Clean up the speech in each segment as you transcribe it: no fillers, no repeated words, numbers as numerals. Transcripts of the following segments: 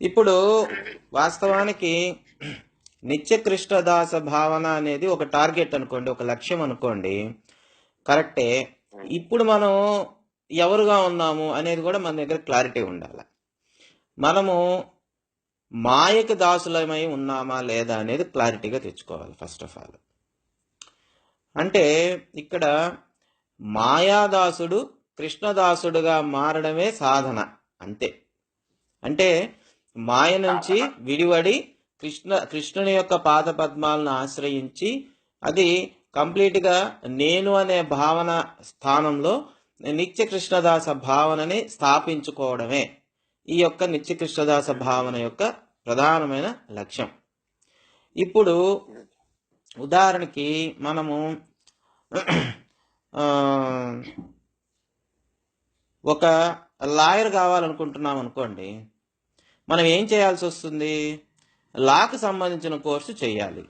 ఇప్పుడు వాస్తవానికి నిత్య కృష్ణదాస భావన అనేది ఒక టార్గెట్ అనుకోండి, ఒక లక్ష్యం అనుకోండి, కరెక్టే. ఇప్పుడు మనం ఎవరుగా ఉన్నాము అనేది కూడా మన దగ్గర క్లారిటీ ఉండాలి. మనము మాయకి దాసులమై ఉన్నామా లేదా అనేది క్లారిటీగా తెచ్చుకోవాలి ఫస్ట్ ఆఫ్ ఆల్. అంటే ఇక్కడ మాయాదాసుడు కృష్ణదాసుడుగా మారడమే సాధన, అంతే. అంటే మాయ నుంచి విడివడి కృష్ణుని యొక్క పాద పద్మాలను ఆశ్రయించి అది కంప్లీట్గా నేను అనే భావన స్థానంలో నిత్య కృష్ణదాస భావనని స్థాపించుకోవడమే ఈ యొక్క నిత్య కృష్ణదాస భావన యొక్క ప్రధానమైన లక్ష్యం. ఇప్పుడు ఉదాహరణకి మనము ఒక లాయర్ కావాలనుకుంటున్నాం అనుకోండి, మనం ఏం చేయాల్సి వస్తుంది? లాకు సంబంధించిన కోర్సు చేయాలి.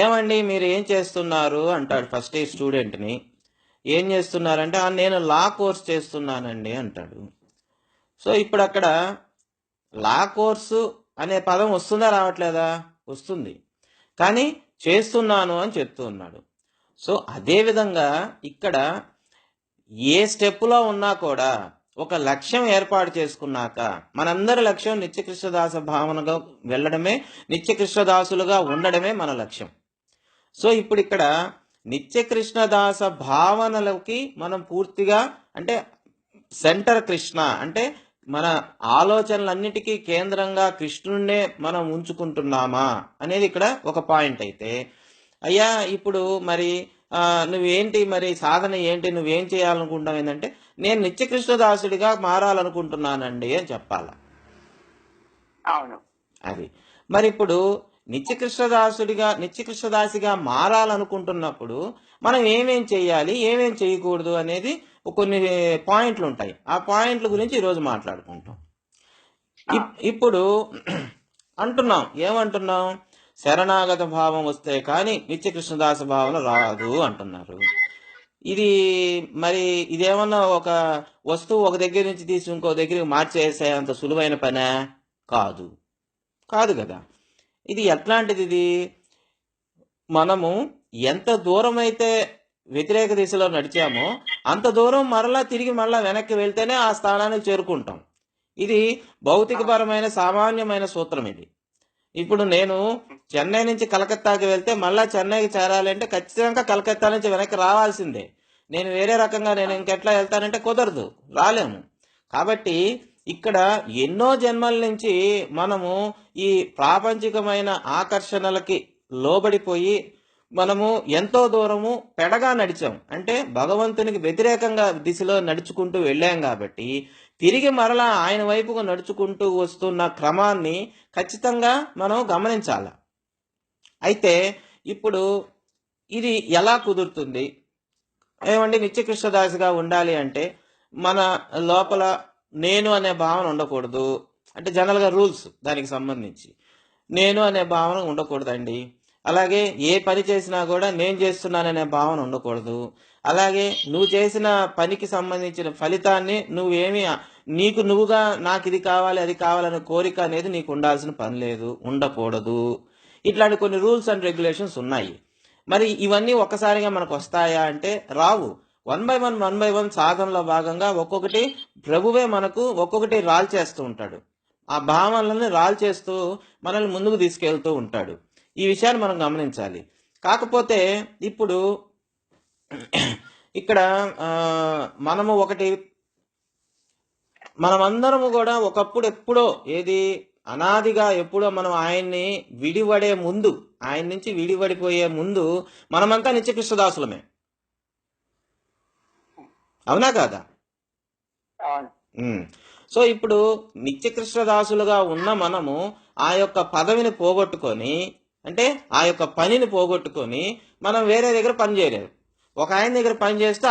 ఏమండి మీరు ఏం చేస్తున్నారు అంటాడు ఫస్ట్ ఇయర్ స్టూడెంట్ని. ఏం చేస్తున్నారంటే నేను లా కోర్స్ చేస్తున్నానండి అంటాడు. సో ఇప్పుడు అక్కడ లా కోర్సు అనే పదం వస్తుందా రావట్లేదా? వస్తుంది, కానీ చేస్తున్నాను అని చెప్తూ ఉన్నాడు. సో అదేవిధంగా ఇక్కడ ఏ స్టెప్లో ఉన్నా కూడా ఒక లక్ష్యం ఏర్పాటు చేసుకున్నాక, మనందరి లక్ష్యం నిత్యకృష్ణదాస భావనగా వెళ్ళడమే, నిత్యకృష్ణదాసులుగా ఉండడమే మన లక్ష్యం. సో ఇప్పుడు ఇక్కడ నిత్యకృష్ణదాస భావనలకి మనం పూర్తిగా అంటే సెంటర్ కృష్ణ, అంటే మన ఆలోచనలన్నిటికీ కేంద్రంగా కృష్ణుడినే మనం ఉంచుకుంటున్నామా అనేది ఇక్కడ ఒక పాయింట్. అయితే అయ్యా ఇప్పుడు మరి నువ్వేంటి మరి సాధన ఏంటి, నువ్వేం చేయాలనుకుంటావు ఏంటంటే నేను నిత్యకృష్ణదాసుడిగా మారాలనుకుంటున్నానండి అని చెప్పాల. అవును, అది మరి ఇప్పుడు నిత్యకృష్ణదాసిగా మారాలనుకుంటున్నప్పుడు మనం ఏమేం చేయాలి, ఏమేం చేయకూడదు అనేది కొన్ని పాయింట్లు ఉంటాయి. ఆ పాయింట్ల గురించి ఈరోజు మాట్లాడుకుంటాం. ఇప్పుడు అంటున్నాం, ఏమంటున్నాం? శరణాగత భావం వస్తే కానీ నిత్యకృష్ణదాస భావన రాదు అంటున్నారు. ఇది మరి ఇదేమన్నా ఒక వస్తువు ఒక దగ్గర నుంచి తీసి ఇంకో దగ్గరికి మార్చేసే అంత సులువైన పనే కాదు కదా. ఇది ఎట్లాంటిది? ఇది మనము ఎంత దూరం అయితే వ్యతిరేక దిశలో నడిచామో అంత దూరం మరలా తిరిగి మళ్ళా వెనక్కి వెళ్తేనే ఆ స్థానానికి చేరుకుంటాం. ఇది భౌతికపరమైన సామాన్యమైన సూత్రం. ఇది ఇప్పుడు నేను చెన్నై నుంచి కలకత్తాకి వెళ్తే మళ్ళా చెన్నైకి చేరాలంటే ఖచ్చితంగా కలకత్తా నుంచి వెనక్కి రావాల్సిందే. నేను వేరే రకంగా నేను ఇంకెట్లా వెళ్తానంటే కుదరదు, రాలేము. కాబట్టి ఇక్కడ ఎన్నో జన్మల నుంచి మనము ఈ ప్రాపంచికమైన ఆకర్షణలకి లోబడిపోయి మనము ఎంతో దూరము పెడగా నడిచాం, అంటే భగవంతునికి వ్యతిరేకంగా దిశలో నడుచుకుంటూ వెళ్ళాం. కాబట్టి తిరిగి మరలా ఆయన వైపుకు నడుచుకుంటూ వస్తున్న క్రమాన్ని ఖచ్చితంగా మనం గమనించాలి. అయితే ఇప్పుడు ఇది ఎలా కుదురుతుంది? ఏమండి నిత్యకృష్ణదాసిగా ఉండాలి అంటే మన లోపల నేను అనే భావన ఉండకూడదు. అంటే జనరల్గా రూల్స్ దానికి సంబంధించి నేను అనే భావన ఉండకూడదండి. అలాగే ఏ పని చేసినా కూడా నేను చేస్తున్నాననే భావన ఉండకూడదు. అలాగే నువ్వు చేసిన పనికి సంబంధించిన ఫలితాన్ని నీకు నువ్వుగా నాకు ఇది కావాలి అది కావాలనే కోరిక అనేది నీకు ఉండాల్సిన పని లేదు, ఉండకూడదు. ఇట్లాంటి కొన్ని రూల్స్ అండ్ రెగ్యులేషన్స్ ఉన్నాయి. మరి ఇవన్నీ ఒక్కసారిగా మనకు వస్తాయా అంటే రావు. వన్ బై వన్ సాధనలో భాగంగా ఒక్కొక్కటి ప్రభువే మనకు ఒక్కొక్కటి రాల్ చేస్తూ ఉంటాడు. ఆ భావనలను రాల్ చేస్తూ మనల్ని ముందుకు తీసుకెళ్తూ ఉంటాడు. ఈ విషయాన్ని మనం గమనించాలి. కాకపోతే ఇప్పుడు ఇక్కడ మనమందరము కూడా ఒకప్పుడు ఎప్పుడో అనాదిగా ఎప్పుడో మనం ఆయన్ని ఆయన నుంచి విడివడిపోయే ముందు మనమంతా నిత్యకృష్ణదాసులమే, అవునా కాదా? సో ఇప్పుడు నిత్యకృష్ణదాసులుగా ఉన్న మనము ఆ యొక్క పదవిని పోగొట్టుకొని, అంటే ఆ యొక్క పనిని పోగొట్టుకొని మనం వేరే దగ్గర పని చేయలేదు. ఒక ఆయన దగ్గర పని చేస్తే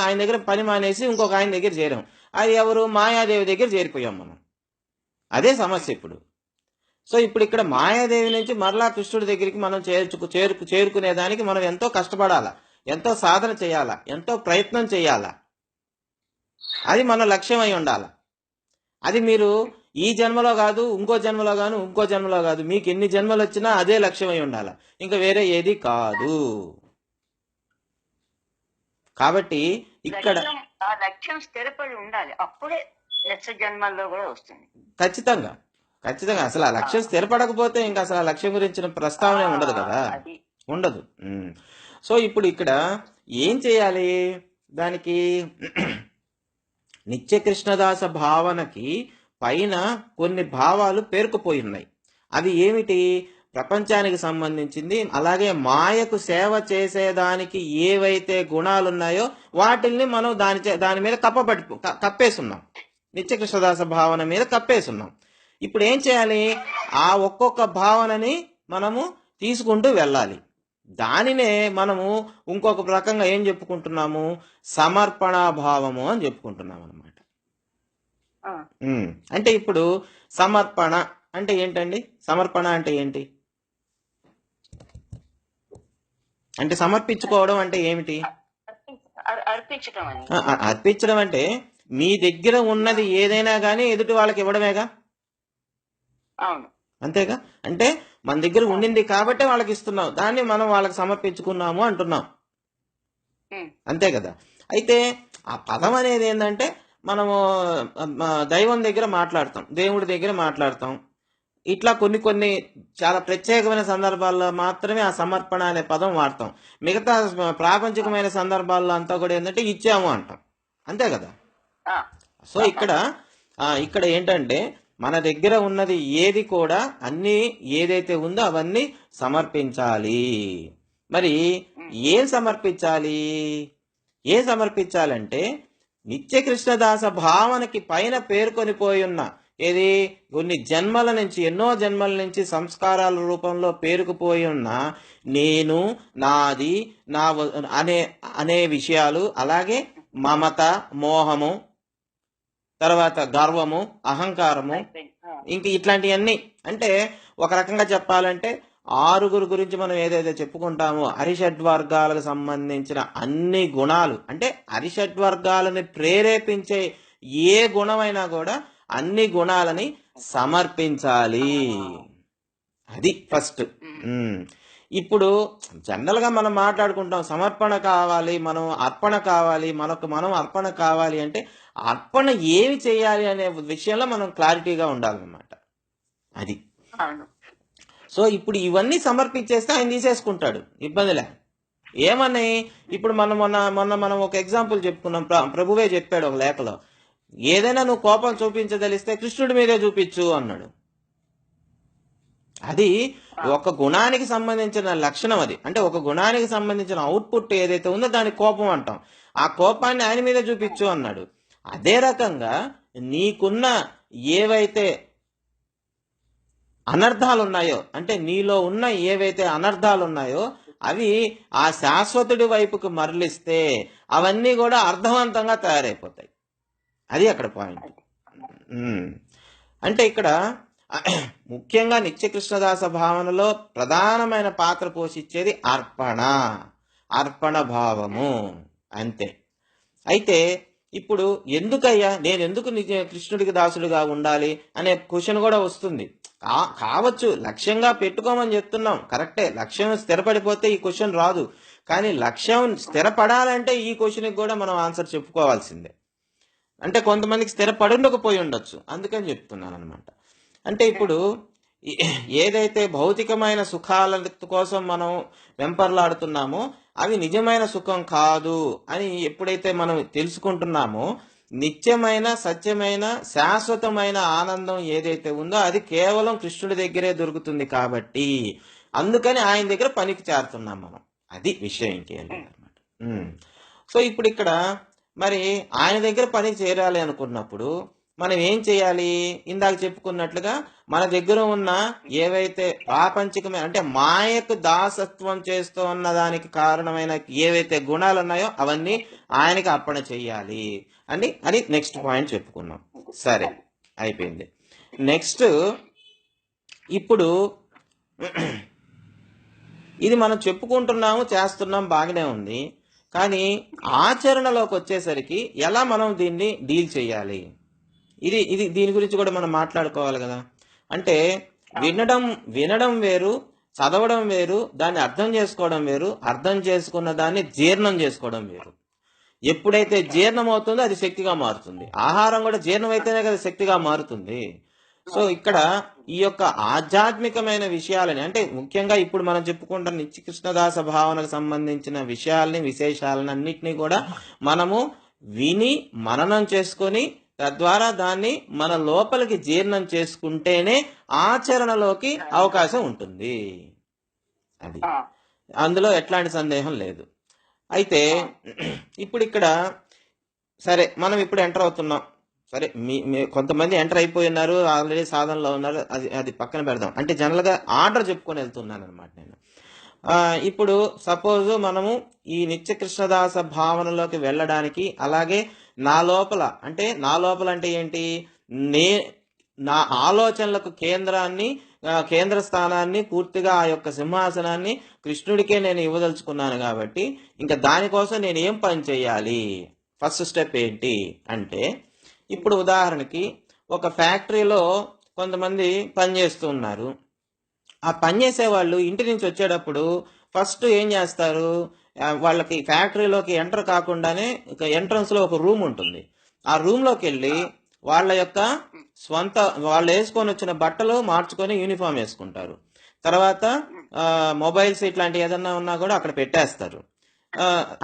ఆయన దగ్గర పని మానేసి ఇంకొక ఆయన దగ్గర చేరాం. అది ఎవరు? మాయాదేవి దగ్గర చేరిపోయాం మనం. అదే సమస్య ఇప్పుడు. సో ఇప్పుడు ఇక్కడ మాయాదేవి నుంచి మరలా కృష్ణుడి దగ్గరికి మనం చేరుకునేదానికి మనం ఎంతో కష్టపడాలా, ఎంతో సాధన చేయాలా, ఎంతో ప్రయత్నం చేయాలా. అది మన లక్ష్యం అయి ఉండాలి. అది మీరు ఈ జన్మలో కాదు, ఇంకో జన్మలో కాదు, మీకు ఎన్ని జన్మలు వచ్చినా అదే లక్ష్యమై ఉండాలి, ఇంకా వేరే ఏది కాదు. కాబట్టి ఇక్కడ ఆ లక్ష్యం స్థిరపడి ఉండాలి, అప్పుడే నెక్స్ట్ జన్మల్లో కూడా వస్తుంది. ఖచ్చితంగా అసలు ఆ లక్ష్యం స్థిరపడకపోతే ఇంకా అసలు ఆ లక్ష్యం గురించిన ప్రస్తావనే ఉండదు కదా, ఉండదు. సో ఇప్పుడు ఇక్కడ ఏం చేయాలి దానికి? నిత్య కృష్ణదాస భావనకి పైన కొన్ని భావాలు పేరుకుపోయి ఉన్నాయి. అవి ఏమిటి? ప్రపంచానికి సంబంధించింది, అలాగే మాయకు సేవ చేసేదానికి ఏవైతే గుణాలు ఉన్నాయో వాటిల్ని మనం దాని మీద కప్పేసున్నాం. నిత్య కృష్ణదాస భావన మీద కప్పేసున్నాం. ఇప్పుడు ఏం చేయాలి? ఆ ఒక్కొక్క భావనని మనము తీసుకుంటూ వెళ్ళాలి. దానినే మనము ఇంకొక రకంగా ఏం చెప్పుకుంటున్నాము? సమర్పణాభావము అని చెప్పుకుంటున్నాం అన్నమాట. అంటే ఇప్పుడు సమర్పణ అంటే ఏంటండి? సమర్పణ అంటే ఏంటి? అంటే సమర్పించుకోవడం అంటే ఏమిటి? అర్పించడం అంటే మీ దగ్గర ఉన్నది ఏదైనా కానీ ఎదుటి వాళ్ళకి ఇవ్వడమేగా, అంతేగా? అంటే మన దగ్గర ఉండింది కాబట్టి వాళ్ళకి ఇస్తున్నాం, దాన్ని మనం వాళ్ళకి సమర్పించుకున్నాము అంటున్నాం, అంతే కదా? అయితే ఆ పదం అనేది ఏంటంటే మనము దైవం దగ్గర మాట్లాడతాం, దేవుడి దగ్గర మాట్లాడతాం, ఇట్లా కొన్ని చాలా ప్రత్యేకమైన సందర్భాల్లో మాత్రమే ఆ సమర్పణ అనే పదం వాడతాం. మిగతా ప్రాపంచికమైన సందర్భాల్లో అంతా కూడా ఏంటంటే ఇచ్చాము అంటాం, అంతే కదా? సో ఇక్కడ ఏంటంటే మన దగ్గర ఉన్నది ఏది కూడా అన్ని ఏదైతే ఉందో అవన్నీ సమర్పించాలి. మరి ఏం సమర్పించాలంటే నిత్య కృష్ణదాస భావనకి పైన పేర్కొని పోయి ఉన్న ఏది కొన్ని జన్మల నుంచి, ఎన్నో జన్మల నుంచి సంస్కారాల రూపంలో పేరుకుపోయి ఉన్న నేను, నాది, నా అనే విషయాలు, అలాగే మమత, మోహము, తర్వాత గర్వము, అహంకారము, ఇంక ఇట్లాంటివన్నీ. అంటే ఒక రకంగా చెప్పాలంటే 6 గురించి మనం ఏదైతే చెప్పుకుంటామో అరిషడ్వర్గాలకు సంబంధించిన అన్ని గుణాలు, అంటే అరిషడ్వర్గాలని ప్రేరేపించే ఏ గుణమైనా కూడా అన్ని గుణాలని సమర్పించాలి. అది ఫస్ట్. ఇప్పుడు జనరల్ గా మనం మాట్లాడుకుంటాం సమర్పణ కావాలి, మనం అర్పణ కావాలి, మనం అర్పణ కావాలి అంటే అర్పణ ఏమి చేయాలి అనే విషయంలో మనం క్లారిటీగా ఉండాలన్నమాట. అది. సో ఇప్పుడు ఇవన్నీ సమర్పించేస్తే ఆయన తీసేసుకుంటాడు, ఇబ్బందిలే. ఏమని ఇప్పుడు మనం ఒక ఎగ్జాంపుల్ చెప్పుకున్నాం. ప్రభువే చెప్పాడు ఒక లేఖలో, ఏదైనా నువ్వు కోపం చూపించదలిస్తే కృష్ణుడి మీదే చూపించు అన్నాడు. అది ఒక గుణానికి సంబంధించిన లక్షణం. అది అంటే ఒక గుణానికి సంబంధించిన అవుట్పుట్ ఏదైతే ఉందో దానికి కోపం అంటాం. ఆ కోపాన్ని ఆయన మీద చూపించు అన్నాడు. అదే రకంగా నీకున్న ఏవైతే అనర్థాలు ఉన్నాయో, అంటే నీలో ఉన్న ఏవైతే అనర్థాలు ఉన్నాయో అవి ఆ శాశ్వతుడి వైపుకు మరలిస్తే అవన్నీ కూడా అర్థవంతంగా తయారైపోతాయి. అది అక్కడ పాయింట్. అంటే ఇక్కడ ముఖ్యంగా నిత్య కృష్ణదాస భావనలో ప్రధానమైన పాత్ర పోషించేది అర్పణ భావము, అంతే. అయితే ఇప్పుడు నేను ఎందుకు కృష్ణుడికి దాసుడిగా ఉండాలి అనే క్వశ్చన్ కూడా వస్తుంది. కావచ్చు, లక్ష్యంగా పెట్టుకోమని చెప్తున్నాం, కరెక్టే. లక్ష్యం స్థిరపడిపోతే ఈ క్వశ్చన్ రాదు. కానీ లక్ష్యం స్థిరపడాలంటే ఈ క్వశ్చన్కి కూడా మనం ఆన్సర్ చెప్పుకోవాల్సిందే. అంటే కొంతమందికి స్థిరపడుండకపోయి ఉండొచ్చు, అందుకని చెప్తున్నాను అనమాట. అంటే ఇప్పుడు ఏదైతే భౌతికమైన సుఖాల కోసం మనం వెంపర్లాడుతున్నామో అవి నిజమైన సుఖం కాదు అని ఎప్పుడైతే మనం తెలుసుకుంటున్నామో, నిత్యమైన, సత్యమైన, శాశ్వతమైన ఆనందం ఏదైతే ఉందో అది కేవలం కృష్ణుడి దగ్గరే దొరుకుతుంది. కాబట్టి అందుకని ఆయన దగ్గర పనికి చేరుతున్నాం మనం. అది విషయం, ఇంకేం లేదన్నమాట. సో ఇప్పుడు ఇక్కడ మరి ఆయన దగ్గర పనికి చేరాలి అనుకున్నప్పుడు మనం ఏం చేయాలి? ఇందాక చెప్పుకున్నట్లుగా మన దగ్గర ఉన్న ఏవైతే ప్రాపంచికమైన, అంటే మాయకు దాసత్వం చేస్తూ ఉన్న దానికి కారణమైన ఏవైతే గుణాలు ఉన్నాయో అవన్నీ ఆయనకి అర్పణ చెయ్యాలి అని నెక్స్ట్ పాయింట్ చెప్పుకున్నాం. సరే, అయిపోయింది. నెక్స్ట్ ఇప్పుడు ఇది మనం చెప్పుకుంటున్నాము, చేస్తున్నాం, బాగానే ఉంది. కానీ ఆచరణలోకి వచ్చేసరికి ఎలా మనం దీన్ని డీల్ చేయాలి? ఇది ఇది దీని గురించి కూడా మనం మాట్లాడుకోవాలి కదా. అంటే వినడం వేరు, చదవడం వేరు, దాన్ని అర్థం చేసుకోవడం వేరు, అర్థం చేసుకున్న దాన్ని జీర్ణం చేసుకోవడం వేరు. ఎప్పుడైతే జీర్ణం అవుతుందో అది శక్తిగా మారుతుంది. ఆహారం కూడా జీర్ణం అయితేనే కదా శక్తిగా మారుతుంది. సో ఇక్కడ ఈ యొక్క ఆధ్యాత్మికమైన విషయాలని, అంటే ముఖ్యంగా ఇప్పుడు మనం చెప్పుకుంటున్న నిత్య కృష్ణదాస భావనకు సంబంధించిన విషయాల్ని, విశేషాలను అన్నిటినీ కూడా మనము విని మననం చేసుకొని తద్వారా దాన్ని మన లోపలికి జీర్ణం చేసుకుంటేనే ఆచరణలోకి అవకాశం ఉంటుంది. అది అందులో ఎట్లాంటి సందేహం లేదు. అయితే ఇప్పుడు ఇక్కడ సరే మనం ఇప్పుడు ఎంటర్ అవుతున్నాం. సరే కొంతమంది ఎంటర్ అయిపోయి ఉన్నారు, ఆల్రెడీ సాధనలో ఉన్నారు, అది పక్కన పెడదాం. అంటే జనరల్గా ఆర్డర్ చెప్పుకొని వెళ్తున్నాను అనమాట నేను. ఇప్పుడు సపోజ్ మనము ఈ నిత్య కృష్ణదాస భావనలోకి వెళ్ళడానికి, అలాగే నా లోపల అంటే ఏంటి, నా ఆలోచనలకు కేంద్ర స్థానాన్ని పూర్తిగా ఆ యొక్క సింహాసనాన్ని కృష్ణుడికే నేను ఇవ్వదలుచుకున్నాను. కాబట్టి ఇంకా దానికోసం నేను ఏం పని చేయాలి, ఫస్ట్ స్టెప్ ఏంటి అంటే, ఇప్పుడు ఉదాహరణకి ఒక ఫ్యాక్టరీలో కొంతమంది పనిచేస్తూ ఉన్నారు. ఆ పనిచేసే వాళ్ళు ఇంటి నుంచి వచ్చేటప్పుడు ఫస్ట్ ఏం చేస్తారు, వాళ్ళకి ఫ్యాక్టరీలోకి ఎంటర్ కాకుండానే ఎంట్రన్స్ లో ఒక రూమ్ ఉంటుంది. ఆ రూమ్ లోకి వెళ్ళి వాళ్ళ యొక్క వాళ్ళు వేసుకొని వచ్చిన బట్టలు మార్చుకొని యూనిఫామ్ వేసుకుంటారు. తర్వాత మొబైల్స్ ఇట్లాంటి ఏదన్నా ఉన్నా కూడా అక్కడ పెట్టేస్తారు.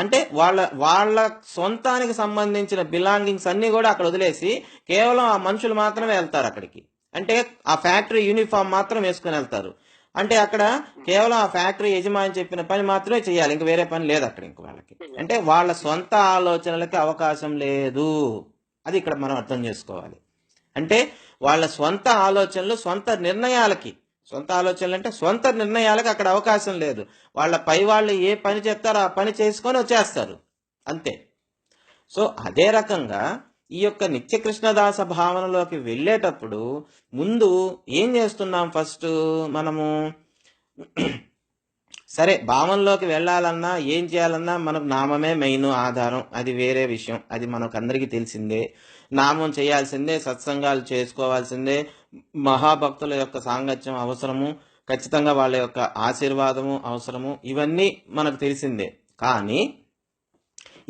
అంటే వాళ్ళ సొంతానికి సంబంధించిన బిలాంగింగ్స్ అన్ని కూడా అక్కడ వదిలేసి కేవలం ఆ మనుషులు మాత్రమే వెళ్తారు అక్కడికి. అంటే ఆ ఫ్యాక్టరీ యూనిఫామ్ మాత్రం వేసుకుని వెళ్తారు. అంటే అక్కడ కేవలం ఆ ఫ్యాక్టరీ యజమాని చెప్పిన పని మాత్రమే చేయాలి, ఇంక వేరే పని లేదు అక్కడ ఇంక వాళ్ళకి. అంటే వాళ్ళ సొంత ఆలోచనలకి అవకాశం లేదు. అది ఇక్కడ మనం అర్థం చేసుకోవాలి. అంటే వాళ్ళ సొంత ఆలోచనలు, సొంత ఆలోచనలు అంటే సొంత నిర్ణయాలకు అక్కడ అవకాశం లేదు. వాళ్ళ పై వాళ్ళు ఏ పని చెప్తారో ఆ పని చేసుకొని వచ్చేస్తారు, అంతే. సో అదే రకంగా ఈ యొక్క నిత్య కృష్ణదాస భావనలోకి వెళ్ళేటప్పుడు ముందు ఏం చేస్తున్నాం, ఫస్ట్ మనము సరే భావనలోకి వెళ్ళాలన్నా ఏం చేయాలన్నా మనకు నామమే మెయిన్ ఆధారం, అది వేరే విషయం, అది మనకు అందరికీ తెలిసిందే. నామం చేయాల్సిందే, సత్సంగాలు చేసుకోవాల్సిందే, మహాభక్తుల యొక్క సాంగత్యం అవసరము, ఖచ్చితంగా వాళ్ళ యొక్క ఆశీర్వాదము అవసరము, ఇవన్నీ మనకు తెలిసిందే. కానీ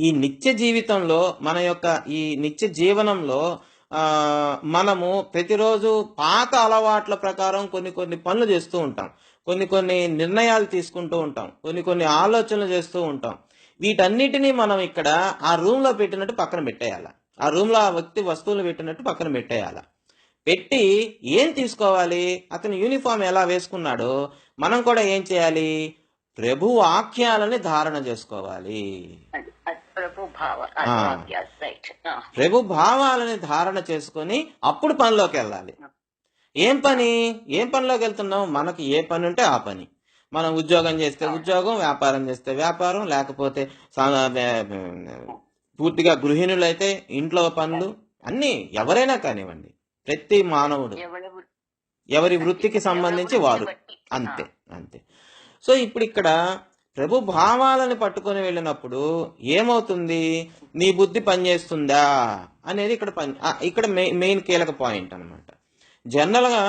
ఈ నిత్య జీవితంలో, మన యొక్క ఈ నిత్య జీవనంలో మనము ప్రతిరోజు పాత అలవాట్ల ప్రకారం కొన్ని పనులు చేస్తూ ఉంటాం, కొన్ని నిర్ణయాలు తీసుకుంటూ ఉంటాం, కొన్ని ఆలోచనలు చేస్తూ ఉంటాం. వీటన్నిటినీ మనం ఇక్కడ ఆ రూమ్ లో పెట్టినట్టు పక్కన పెట్టేయాల, ఆ రూమ్ లో ఆ వ్యక్తి వస్తువులు పెట్టినట్టు పక్కన పెట్టేయాల. పెట్టి ఏం తీసుకోవాలి, అతను యూనిఫామ్ ఎలా వేసుకున్నాడో మనం కూడా ఏం చేయాలి, ప్రభు వాక్యాలని ధారణ చేసుకోవాలి. ప్రభు భావాలని ధారణ చేసుకొని అప్పుడు పనిలోకి వెళ్ళాలి. ఏం పనిలోకి వెళ్తున్నాం, మనకి ఏ పని ఉంటే ఆ పని. మనం ఉద్యోగం చేస్తే ఉద్యోగం, వ్యాపారం చేస్తే వ్యాపారం, లేకపోతే పూర్తిగా గృహిణులైతే ఇంట్లో పనులు అన్నీ, ఎవరైనా కానివ్వండి, ప్రతి మానవుడు ఎవరి వృత్తికి సంబంధించి వారు, అంతే. సో ఇప్పుడు ఇక్కడ ప్రభు భావాలను పట్టుకొని వెళ్ళినప్పుడు ఏమవుతుంది, నీ బుద్ధి పనిచేస్తుందా అనేది ఇక్కడ మెయిన్ కీలక పాయింట్ అనమాట. జనరల్గా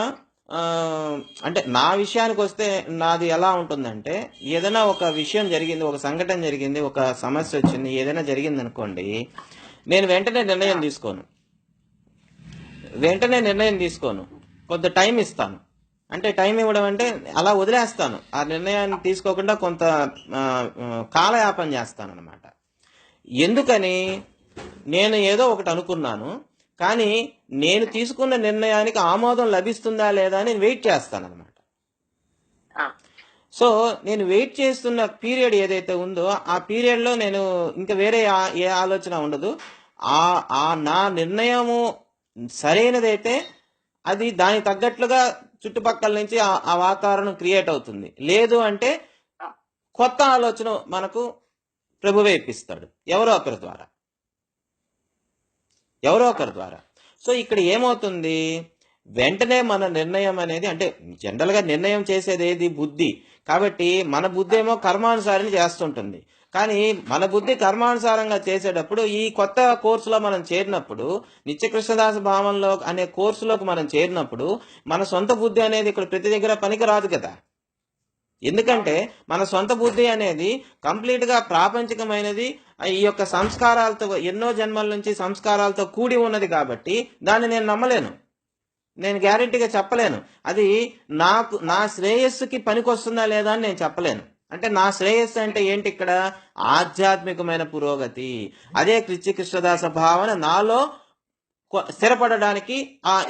అంటే నా విషయానికి వస్తే నాది ఎలా ఉంటుందంటే, ఏదైనా ఒక విషయం జరిగింది, ఒక సంఘటన జరిగింది, ఒక సమస్య వచ్చింది, ఏదైనా జరిగింది అనుకోండి, నేను వెంటనే నిర్ణయం తీసుకోను, కొంత టైం ఇస్తాను. అంటే టైం ఇవ్వడం అంటే అలా వదిలేస్తాను, ఆ నిర్ణయాన్ని తీసుకోకుండా కొంత కాలయాపన చేస్తాను అనమాట. ఎందుకని, నేను ఏదో ఒకటి అనుకున్నాను, కానీ నేను తీసుకున్న నిర్ణయానికి ఆమోదం లభిస్తుందా లేదా అని వెయిట్ చేస్తాను అనమాట. సో నేను వెయిట్ చేస్తున్న పీరియడ్ ఏదైతే ఉందో ఆ పీరియడ్ లో నేను ఇంకా వేరే ఏ ఆలోచన ఉండదు. నా నిర్ణయము సరైనదైతే అది దానికి తగ్గట్లుగా చుట్టుపక్కల నుంచి ఆ వాతావరణం క్రియేట్ అవుతుంది. లేదు అంటే కొత్త ఆలోచన మనకు ప్రభువే ఇప్పిస్తాడు, ఎవరో ఒకరి ద్వారా. సో ఇక్కడ ఏమవుతుంది, వెంటనే మన నిర్ణయం అనేది, అంటే జనరల్ గా నిర్ణయం చేసేది ఏది, బుద్ధి. కాబట్టి మన బుద్ధి ఏమో కర్మానుసారం చేస్తుంటుంది, కానీ మన బుద్ధి కర్మానుసారంగా చేసేటప్పుడు ఈ కొత్త కోర్సులో మనం చేరినప్పుడు, నిత్య కృష్ణదాస భావంలో అనే కోర్సులోకి మనం చేరినప్పుడు మన సొంత బుద్ధి అనేది ఇక్కడ ప్రతి దగ్గర పనికి రాదు కదా. ఎందుకంటే మన సొంత బుద్ధి అనేది కంప్లీట్ గా ప్రాపంచికమైనది, ఈ యొక్క సంస్కారాలతో, ఎన్నో జన్మల నుంచి సంస్కారాలతో కూడి ఉన్నది కాబట్టి దాన్ని నేను నమ్మలేను, నేను గ్యారెంటీగా చెప్పలేను. అది నా శ్రేయస్సుకి పనికొస్తుందా లేదా అని నేను చెప్పలేను. అంటే నా శ్రేయస్సు అంటే ఏంటి ఇక్కడ? ఆధ్యాత్మికమైన పురోగతి. అదే నిత్య కృష్ణదాస భావన నాలో స్థిరపడడానికి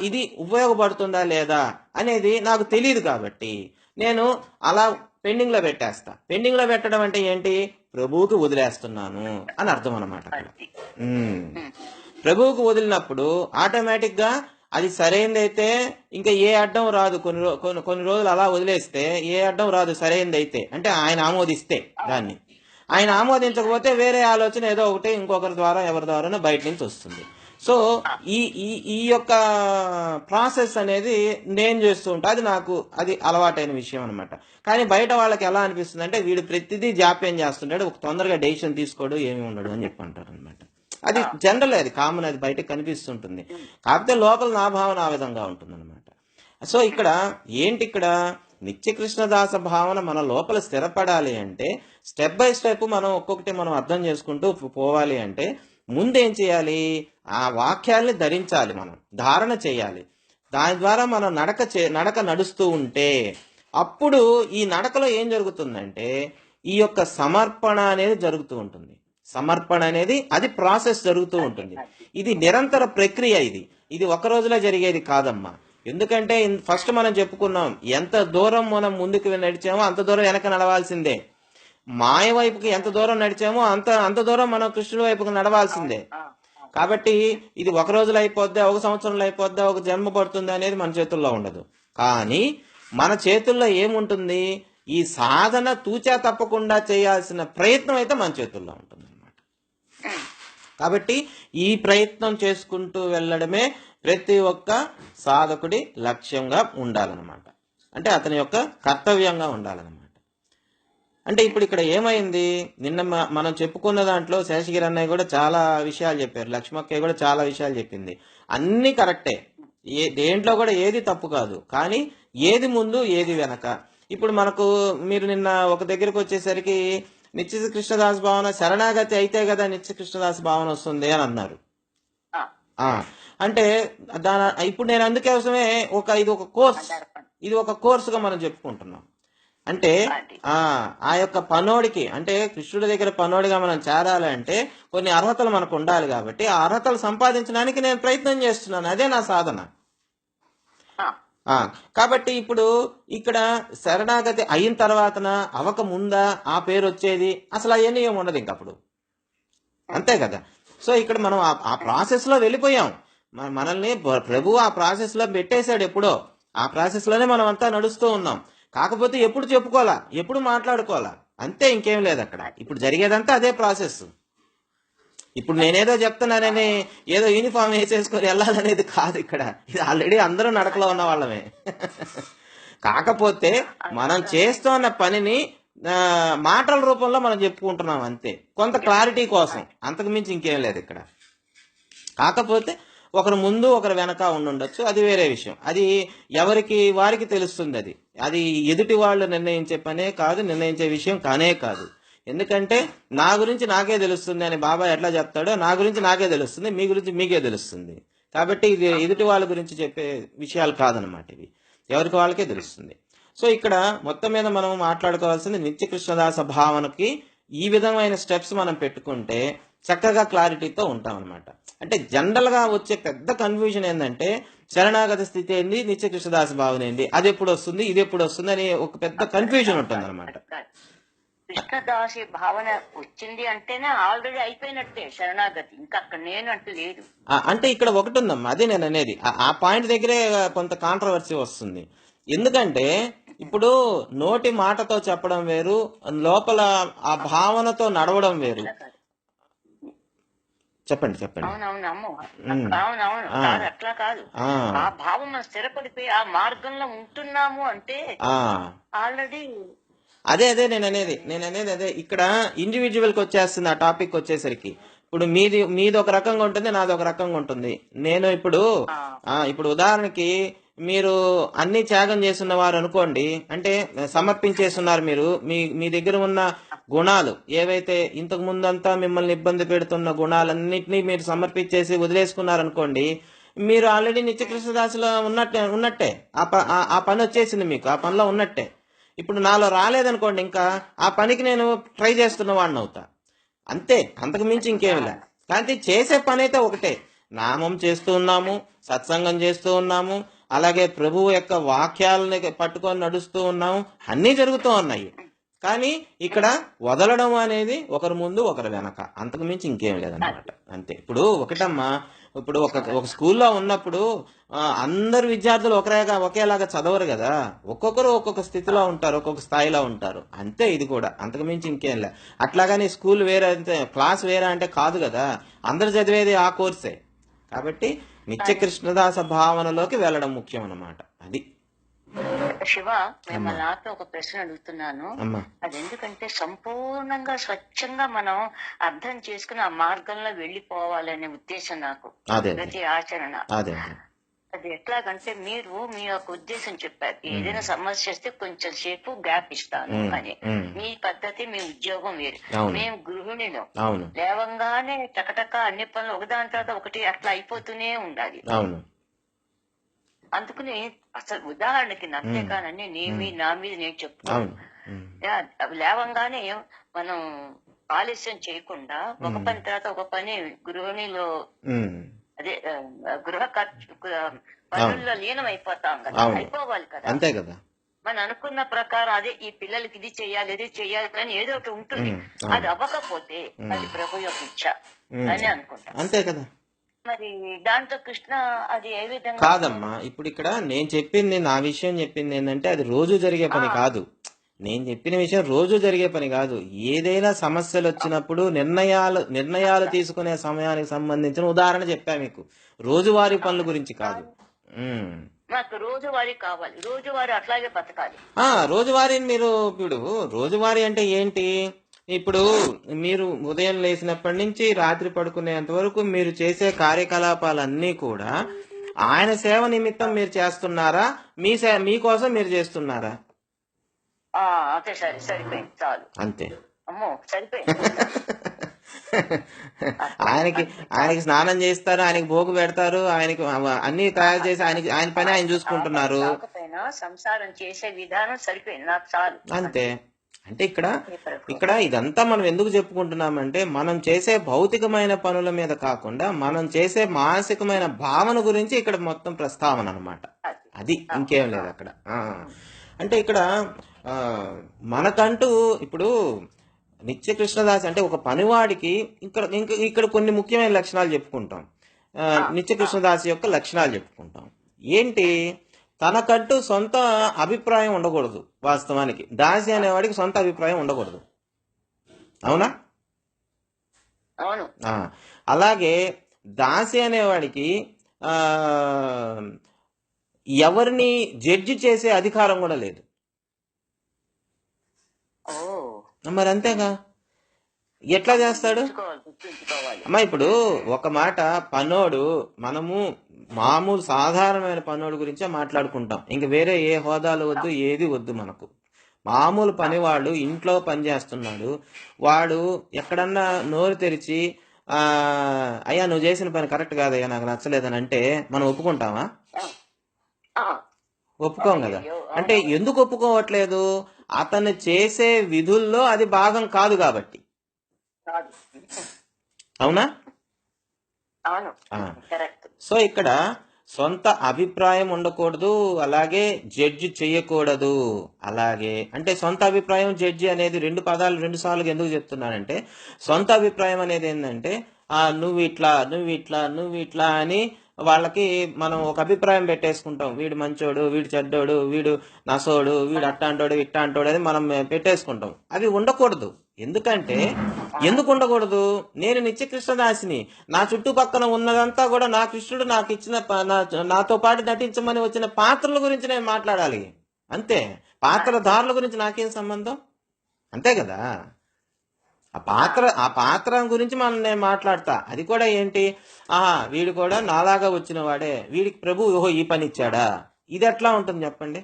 ఇది ఉపయోగపడుతుందా లేదా అనేది నాకు తెలియదు కాబట్టి నేను అలా పెండింగ్ లో పెట్టేస్తా. పెండింగ్ లో పెట్టడం అంటే ఏంటి? ప్రభువుకి వదిలేస్తున్నాను అని అర్థం అన్నమాట అక్కడ. ప్రభువుకి వదిలినప్పుడు ఆటోమేటిక్ గా అది సరైనదైతే ఇంకా ఏ అడ్డం రాదు. కొన్ని రోజులు అలా వదిలేస్తే ఏ అడ్డం రాదు సరైనదైతే, అంటే ఆయన ఆమోదిస్తే. దాన్ని ఆయన ఆమోదించకపోతే వేరే ఆలోచన ఏదో ఒకటి ఇంకొకరి ద్వారా ఎవరి ద్వారానో బయట నుంచి వస్తుంది. సో ఈ ఈ ఈ యొక్క ప్రాసెస్ అనేది నేను చేస్తూ ఉంటా. అది అలవాటైన విషయం అనమాట. కానీ బయట వాళ్ళకి ఎలా అనిపిస్తుంది అంటే వీడు ప్రతిదీ జాప్యం చేస్తుంటాడు, ఒక తొందరగా డెసిషన్ తీసుకోడు, ఏమి ఉండడు అని చెప్పి అంటారు అనమాట. అది జనరల్, అది కామన్, అది బయటకు కనిపిస్తుంటుంది. కాకపోతే లోపల నా భావన ఆ విధంగా ఉంటుంది అనమాట. సో ఇక్కడ ఏంటి, ఇక్కడ నిత్య కృష్ణదాస భావన మన లోపల స్థిరపడాలి అంటే స్టెప్ బై స్టెప్ మనం ఒక్కొక్కటి మనం అర్థం చేసుకుంటూ పోవాలి. అంటే ముందేం చేయాలి? ఆ వాక్యాల్ని ధరించాలి, మనం ధారణ చేయాలి. దాని ద్వారా మనం నడక నడుస్తూ ఉంటే అప్పుడు ఈ నడకలో ఏం జరుగుతుందంటే ఈ యొక్క సమర్పణ అనేది జరుగుతూ ఉంటుంది. సమర్పణ అనేది అది ప్రాసెస్ జరుగుతూ ఉంటుంది. ఇది నిరంతర ప్రక్రియ. ఇది ఒక రోజులో జరిగేది కాదమ్మా. ఎందుకంటే ఫస్ట్ మనం చెప్పుకున్నాం, ఎంత దూరం మనం ముందుకు నడిచామో అంత దూరం వెనక నడవాల్సిందే. మాయ వైపుకి ఎంత దూరం నడిచామో అంత దూరం మనం కృష్ణుడి వైపుకి నడవాల్సిందే. కాబట్టి ఇది ఒక రోజులో అయిపోద్దా, ఒక సంవత్సరంలో అయిపోద్దా, ఒక జన్మ పడుతుందా అనేది మన చేతుల్లో ఉండదు. కానీ మన చేతుల్లో ఏముంటుంది? ఈ సాధన తూచా తప్పకుండా చేయాల్సిన ప్రయత్నం అయితే మన చేతుల్లో ఉంటుంది అన్నమాట. కాబట్టి ఈ ప్రయత్నం చేసుకుంటూ వెళ్ళడమే ప్రతి ఒక్క సాధకుడి లక్ష్యంగా ఉండాలన్నమాట. అంటే అతని యొక్క కర్తవ్యంగా ఉండాలన్నమాట. అంటే ఇప్పుడు ఇక్కడ ఏమైంది, నిన్న మనం చెప్పుకున్న దాంట్లో శేషగిరి అన్నయ్య కూడా చాలా విషయాలు చెప్పారు, లక్ష్మక్కయ్య కూడా చాలా విషయాలు చెప్పింది. అన్ని కరెక్టే, దేంట్లో కూడా ఏది తప్పు కాదు. కానీ ఏది ముందు ఏది వెనక. ఇప్పుడు మీరు నిన్న ఒక దగ్గరకు వచ్చేసరికి నిత్య కృష్ణదాస్ భావన శరణాగతి అయితే కదా నిత్య కృష్ణదాస్ భావన వస్తుంది అని అన్నారు. అంటే ఇప్పుడు నేను అందుకోసమే ఇది ఒక కోర్సుగా మనం చెప్పుకుంటున్నాం. అంటే ఆ యొక్క పనోడికి, అంటే కృష్ణుడి దగ్గర పనోడిగా మనం చేరాలంటే కొన్ని అర్హతలు మనకు ఉండాలి. కాబట్టి ఆ అర్హతలు సంపాదించడానికి నేను ప్రయత్నం చేస్తున్నాను, అదే నా సాధన. కాబట్టి ఇప్పుడు ఇక్కడ శరణాగతి అయిన తర్వాతన అవక ముందా ఆ పేరు వచ్చేది, అసలు అవన్నీ ఏమి ఉండదు ఇంకప్పుడు, అంతే కదా. సో ఇక్కడ మనం ఆ ప్రాసెస్ లో వెళ్ళిపోయాం. మనల్ని ప్రభు ఆ ప్రాసెస్ లో పెట్టేశాడు ఎప్పుడో. ఆ ప్రాసెస్ లోనే మనం అంతా నడుస్తూ ఉన్నాం. కాకపోతే ఎప్పుడు చెప్పుకోవాలా, ఎప్పుడు మాట్లాడుకోవాలా, అంతే, ఇంకేం లేదు అక్కడ. ఇప్పుడు జరిగేదంతా అదే ప్రాసెస్. ఇప్పుడు నేనేదో చెప్తున్నానని ఏదో యూనిఫామ్ వేసేసుకొని వెళ్ళాలనేది కాదు ఇక్కడ. ఇది ఆల్రెడీ అందరూ నడకలో ఉన్న వాళ్ళమే. కాకపోతే మనం చేస్తున్న పనిని మాటల రూపంలో మనం చెప్పుకుంటున్నాం అంతే, కొంత క్లారిటీ కోసం, అంతకు మించి ఇంకేం లేదు ఇక్కడ. కాకపోతే ఒకరు ముందు ఒకరు వెనక ఉండుండొచ్చు, అది వేరే విషయం. అది ఎవరికి వారికి తెలుస్తుంది. అది ఎదుటి వాళ్ళు నిర్ణయించే పనే కాదు, నిర్ణయించే విషయం కానే కాదు. ఎందుకంటే నా గురించి నాకే తెలుస్తుంది అని బాబా ఎట్లా చెప్తాడో, నా గురించి నాకే తెలుస్తుంది, మీ గురించి మీకే తెలుస్తుంది. కాబట్టి ఇది ఎదుటి వాళ్ళ గురించి చెప్పే విషయాలు కాదనమాట, ఇవి ఎవరికి వాళ్ళకే తెలుస్తుంది. సో ఇక్కడ మొత్తం మీద మనం మాట్లాడుకోవాల్సింది నిత్య కృష్ణదాస భావనకి ఈ విధమైన స్టెప్స్ మనం పెట్టుకుంటే చక్కగా క్లారిటీతో ఉంటాం అనమాట. అంటే జనరల్ గా వచ్చే పెద్ద కన్ఫ్యూజన్ ఏంటంటే శరణాగత స్థితి ఏంది, నిత్య కృష్ణదాస భావన ఏంది, అది ఎప్పుడు వస్తుంది, ఇది ఎప్పుడు వస్తుంది అని ఒక పెద్ద కన్ఫ్యూజన్ ఉంటుంది అనమాట. కృష్ణదాసి భావన వచ్చింది అంటేనే ఆల్రెడీ అయిపోయినట్టే శరణాగతి, ఇంకా అక్కడ నేను అంటూ లేదు. అంటే ఇక్కడ ఒకటి ఉందమ్మా, అదే నేను అనేది. ఆ పాయింట్ దగ్గరే కొంత కాంట్రవర్సీ వస్తుంది. ఎందుకంటే ఇప్పుడు నోటి మాటతో చెప్పడం వేరు, లోపల ఆ భావనతో నడవడం వేరు. చెప్పండి. అవునవును, అట్లా కాదు. ఆ భావం స్థిరపడిపోయి ఆ మార్గంలో ఉంటున్నాము అంటే ఆల్రెడీ అదే నేను అనేది అదే. ఇక్కడ ఇండివిజువల్కి వచ్చేస్తుంది ఆ టాపిక్ వచ్చేసరికి. ఇప్పుడు మీది ఒక రకంగా ఉంటుంది, నాది ఒక రకంగా ఉంటుంది. నేను ఇప్పుడు ఉదాహరణకి మీరు అన్ని త్యాగం చేస్తున్న వారు అనుకోండి, అంటే సమర్పించేస్తున్నారు. మీరు మీ దగ్గర ఉన్న గుణాలు ఏవైతే ఇంతకు ముందంతా మిమ్మల్ని ఇబ్బంది పెడుతున్న గుణాలన్నింటినీ మీరు సమర్పించేసి వదిలేసుకున్నారనుకోండి, మీరు ఆల్రెడీ నిత్యకృష్ణదాసులో ఉన్నట్టే. ఆ పని వచ్చేసింది మీకు, ఆ పనిలో ఉన్నట్టే. ఇప్పుడు నాలో రాలేదనుకోండి, ఇంకా ఆ పనికి నేను ట్రై చేస్తున్న వాడిని అవుతా. అంతే, అంతకు మించి ఇంకేమిలే. కానీ చేసే పని అయితే ఒకటే. నామం చేస్తూ ఉన్నాము, సత్సంగం చేస్తూ ఉన్నాము, అలాగే ప్రభువు యొక్క వాక్యాలని పట్టుకొని నడుస్తూ ఉన్నాము, అన్నీ జరుగుతూ ఉన్నాయి. కానీ ఇక్కడ వదలడం అనేది ఒకరి ముందు ఒకరి వెనక, అంతకు మించి ఇంకేం లేదన్నమాట. అంతే. ఇప్పుడు ఒకటమ్మా, ఇప్పుడు ఒక స్కూల్లో ఉన్నప్పుడు అందరు విద్యార్థులు ఒకేలాగా చదవరు కదా. ఒక్కొక్కరు ఒక్కొక్క స్థితిలో ఉంటారు, ఒక్కొక్క స్థాయిలో ఉంటారు. అంతే ఇది కూడా, అంతకు మించి ఇంకేం లే. అట్లాగని స్కూల్ వేరే అంటే క్లాస్ వేరే అంటే కాదు కదా. అందరు చదివేది ఆ కోర్సే. కాబట్టి నిత్య కృష్ణదాస భావనలోకి వెళ్ళడం ముఖ్యం అన్నమాట. అది శివ, మిమ్మల్ని నాతో ఒక ప్రశ్న అడుగుతున్నాను. అది ఎందుకంటే సంపూర్ణంగా స్వచ్ఛంగా మనం అర్థం చేసుకుని ఆ మార్గంలో వెళ్ళిపోవాలనే ఉద్దేశం నాకు. ప్రతి ఆచరణ అది ఎట్లాగంటే, మీరు మీ యొక్క ఉద్దేశం చెప్పారు, ఏదైనా సమస్య వస్తే కొంచెం సేపు గ్యాప్ ఇస్తాను అని. మీ పద్ధతి, మీ ఉద్యోగం వేరు. మేము గృహిణిలో లేవంగానే టకటక అన్ని పనులు ఒకదాని తర్వాత ఒకటి అట్లా అయిపోతూనే ఉండాలి. అందుకని అసలు ఉదాహరణకి నత్తేకానని నా మీద నేను చెప్పుకోను. లేవంగానే మనం ఆలస్యం చేయకుండా ఒక పని తర్వాత ఒక పని గృహిణిలో అదే గృహ పనుల్లో లీనం అయిపోతాం కదా. అయిపోవాలి కదా, అంతే కదా. మనం అనుకున్న ప్రకారం అదే ఈ పిల్లలకి ఇది చెయ్యాలి, ఇది చెయ్యాలి అని ఏదో ఒకటి ఉంటుంది. అది అవ్వకపోతే అది ప్రభు యొక్క ఇచ్చ అని అనుకుంటా. అంతే కదా. మరి దాంతో కృష్ణ అది ఏ విధంగా కాదమ్మా. ఇప్పుడు ఇక్కడ నేను చెప్పింది, నా విషయం చెప్పింది ఏంటంటే, అది రోజు జరిగే పని కాదు. నేను చెప్పిన విషయం రోజు జరిగే పని కాదు. ఏదైనా సమస్యలు వచ్చినప్పుడు నిర్ణయాలు తీసుకునే సమయానికి సంబంధించిన ఉదాహరణ చెప్పా మీకు. రోజువారీ పనుల గురించి కాదు. నాకు రోజువారీ కావాలి, రోజువారీ అట్లాగే బతకాలి. రోజువారీ మీరు ఇప్పుడు రోజువారీ అంటే ఏంటి? ఇప్పుడు మీరు ఉదయం లేచినప్పటి నుంచి రాత్రి పడుకునేంత వరకు మీరు చేసే కార్యకలాపాలన్నీ కూడా ఆయన సేవ నిమిత్తం మీరు చేస్తున్నారా, మీకోసం మీరు చేస్తున్నారా? అంతే, సరిపోయింది, చాలు, అంతే. అమ్మో సరిపోయింది. ఆయనకి స్నానం చేస్తారు, ఆయనకి భోగు పెడతారు, ఆయనకి అన్ని తయారు చేసి ఆయన పని ఆయన చూసుకుంటున్నారు. సంసారం చేసే విధానం సరిపోయింది, నాకు చాలు, అంతే. అంటే ఇక్కడ ఇదంతా మనం ఎందుకు చెప్పుకుంటున్నామంటే, మనం చేసే భౌతికమైన పనుల మీద కాకుండా మనం చేసే మానసికమైన భావన గురించి ఇక్కడ మొత్తం ప్రస్తావన అన్నమాట. అది ఇంకేం లేదు అక్కడ. అంటే ఇక్కడ మనకంటూ ఇప్పుడు నిత్య కృష్ణదాస్ అంటే ఒక పనివాడికి ఇక్కడ కొన్ని ముఖ్యమైన లక్షణాలు చెప్పుకుంటాం. నిత్య కృష్ణదాస్ యొక్క లక్షణాలు చెప్పుకుంటాం. ఏంటి? తనకంటూ సొంత అభిప్రాయం ఉండకూడదు. వాస్తవానికి దాసి అనేవాడికి సొంత అభిప్రాయం ఉండకూడదు. అవునా? అలాగే దాసి అనేవాడికి ఎవరిని జడ్జి చేసే అధికారం కూడా లేదు. మరి అంతేగా, ఎట్లా చేస్తాడు అమ్మా? ఇప్పుడు ఒక మాట, పనోడు, మనము మామూలు సాధారణమైన పనోడు గురించే మాట్లాడుకుంటాం. ఇంక వేరే ఏ హోదాలు వద్దు, ఏది వద్దు మనకు. మామూలు పనివాడు ఇంట్లో పని చేస్తున్నాడు, వాడు ఎక్కడన్నా నోరు తెరిచి అయ్యా నువ్వు చేసిన పని కరెక్ట్ కాదయ్యా, నాకు నచ్చలేదని అంటే మనం ఒప్పుకుంటామా? ఒప్పుకోం కదా. అంటే ఎందుకు ఒప్పుకోవట్లేదు? అతను చేసే విధుల్లో అది భాగం కాదు కాబట్టి. అవునా? సో ఇక్కడ సొంత అభిప్రాయం ఉండకూడదు, అలాగే జడ్జి చెయ్యకూడదు. అలాగే అంటే సొంత అభిప్రాయం, జడ్జి అనేది రెండు పదాలు రెండు సార్లు ఎందుకు చెప్తున్నానంటే, సొంత అభిప్రాయం అనేది ఏంటంటే నువ్వు ఇట్లా అని వాళ్ళకి మనం ఒక అభిప్రాయం పెట్టేసుకుంటాం. వీడు మంచోడు, వీడు చెడ్డోడు, వీడు నసోడు, వీడు అట్టాంటోడు ఇట్టాంటోడు అని మనం పెట్టేసుకుంటాం. అవి ఉండకూడదు. ఎందుకు ఉండకూడదు? నేను నిత్య కృష్ణదాసిని. నా చుట్టుపక్కల ఉన్నదంతా కూడా నా కృష్ణుడు నాకు ఇచ్చిన, నాతో పాటు నటించమని వచ్చిన పాత్రల గురించి నేను మాట్లాడాలి. అంతే. పాత్రధారుల గురించి నాకేం సంబంధం? అంతే కదా. ఆ పాత్ర గురించి నేను మాట్లాడతా. అది కూడా ఏంటి, వీడు కూడా నాలాగా వచ్చిన వాడే, వీడికి ప్రభు ఓహో ఈ పని ఇచ్చాడా, ఇది ఎట్లా ఉంటుంది చెప్పండి.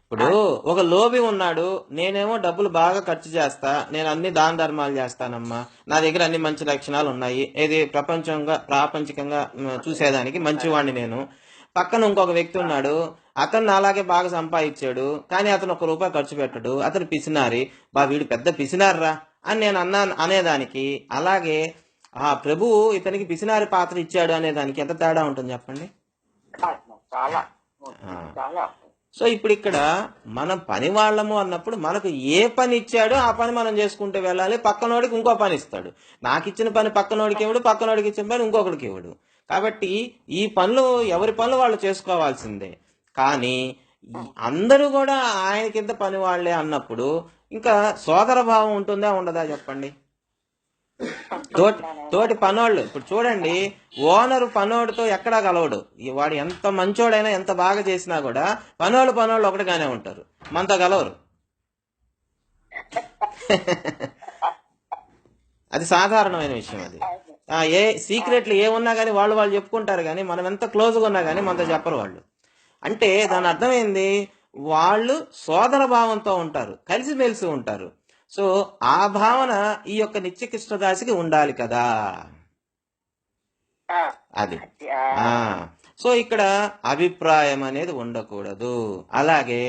ఇప్పుడు ఒక లోబి ఉన్నాడు, నేనేమో డబ్బులు బాగా ఖర్చు చేస్తా, నేను అన్ని దాన ధర్మాలు చేస్తానమ్మా, నా దగ్గర అన్ని మంచి లక్షణాలు ఉన్నాయి, ఏది ప్రాపంచికంగా చూసేదానికి మంచివాడిని నేను. పక్కన ఇంకొక వ్యక్తి ఉన్నాడు, అతను అలాగే బాగా సంపాదించాడు, కానీ అతను 1 రూపాయి ఖర్చు పెట్టడు, అతను పిసినారి, వీడు పెద్ద పిసినారా అని నేను అనేదానికి, అలాగే ప్రభువు ఇతనికి పిసినారి పాత్ర ఇచ్చాడు అనేదానికి ఎంత తేడా ఉంటుంది చెప్పండి. సో ఇప్పుడు ఇక్కడ మనం పని వాళ్ళము అన్నప్పుడు మనకు ఏ పని ఇచ్చాడో ఆ పని మనం చేసుకుంటూ వెళ్ళాలి. పక్కనోడికి ఇంకో పని ఇస్తాడు, నాకు ఇచ్చిన పని పక్కనోడికి ఇవ్వడు, పక్కనోడికి ఇచ్చిన పని ఇంకొకడికి ఇవ్వడు. కాబట్టి ఈ పనులు ఎవరి పనులు వాళ్ళు చేసుకోవాల్సిందే. కానీ అందరూ కూడా ఆయన కింద పని వాళ్లే అన్నప్పుడు ఇంకా సోదర భావం ఉంటుందా ఉండదా చెప్పండి. తోటి పనోళ్ళు ఇప్పుడు చూడండి, ఓనరు పనోడితో ఎక్కడా కలవడు, వాడు ఎంత మంచోడైనా ఎంత బాగా చేసినా కూడా పనోళ్ళు ఒకటిగానే ఉంటారు, మనతో కలవరు. అది సాధారణమైన విషయం. అది ఏ సీక్రెట్లు ఏమున్నా కానీ వాళ్ళు చెప్పుకుంటారు, కానీ మనం ఎంత క్లోజ్గా ఉన్నా కానీ మనతో చెప్పరు వాళ్ళు. అంటే దాని అర్థమైంది, వాళ్ళు సోదర భావంతో ఉంటారు, కలిసిమెలిసి ఉంటారు. సో ఆ భావన ఈ యొక్క నిత్య కృష్ణదాసికి ఉండాలి కదా. అది సో ఇక్కడ అభిప్రాయం అనేది ఉండకూడదు. అలాగే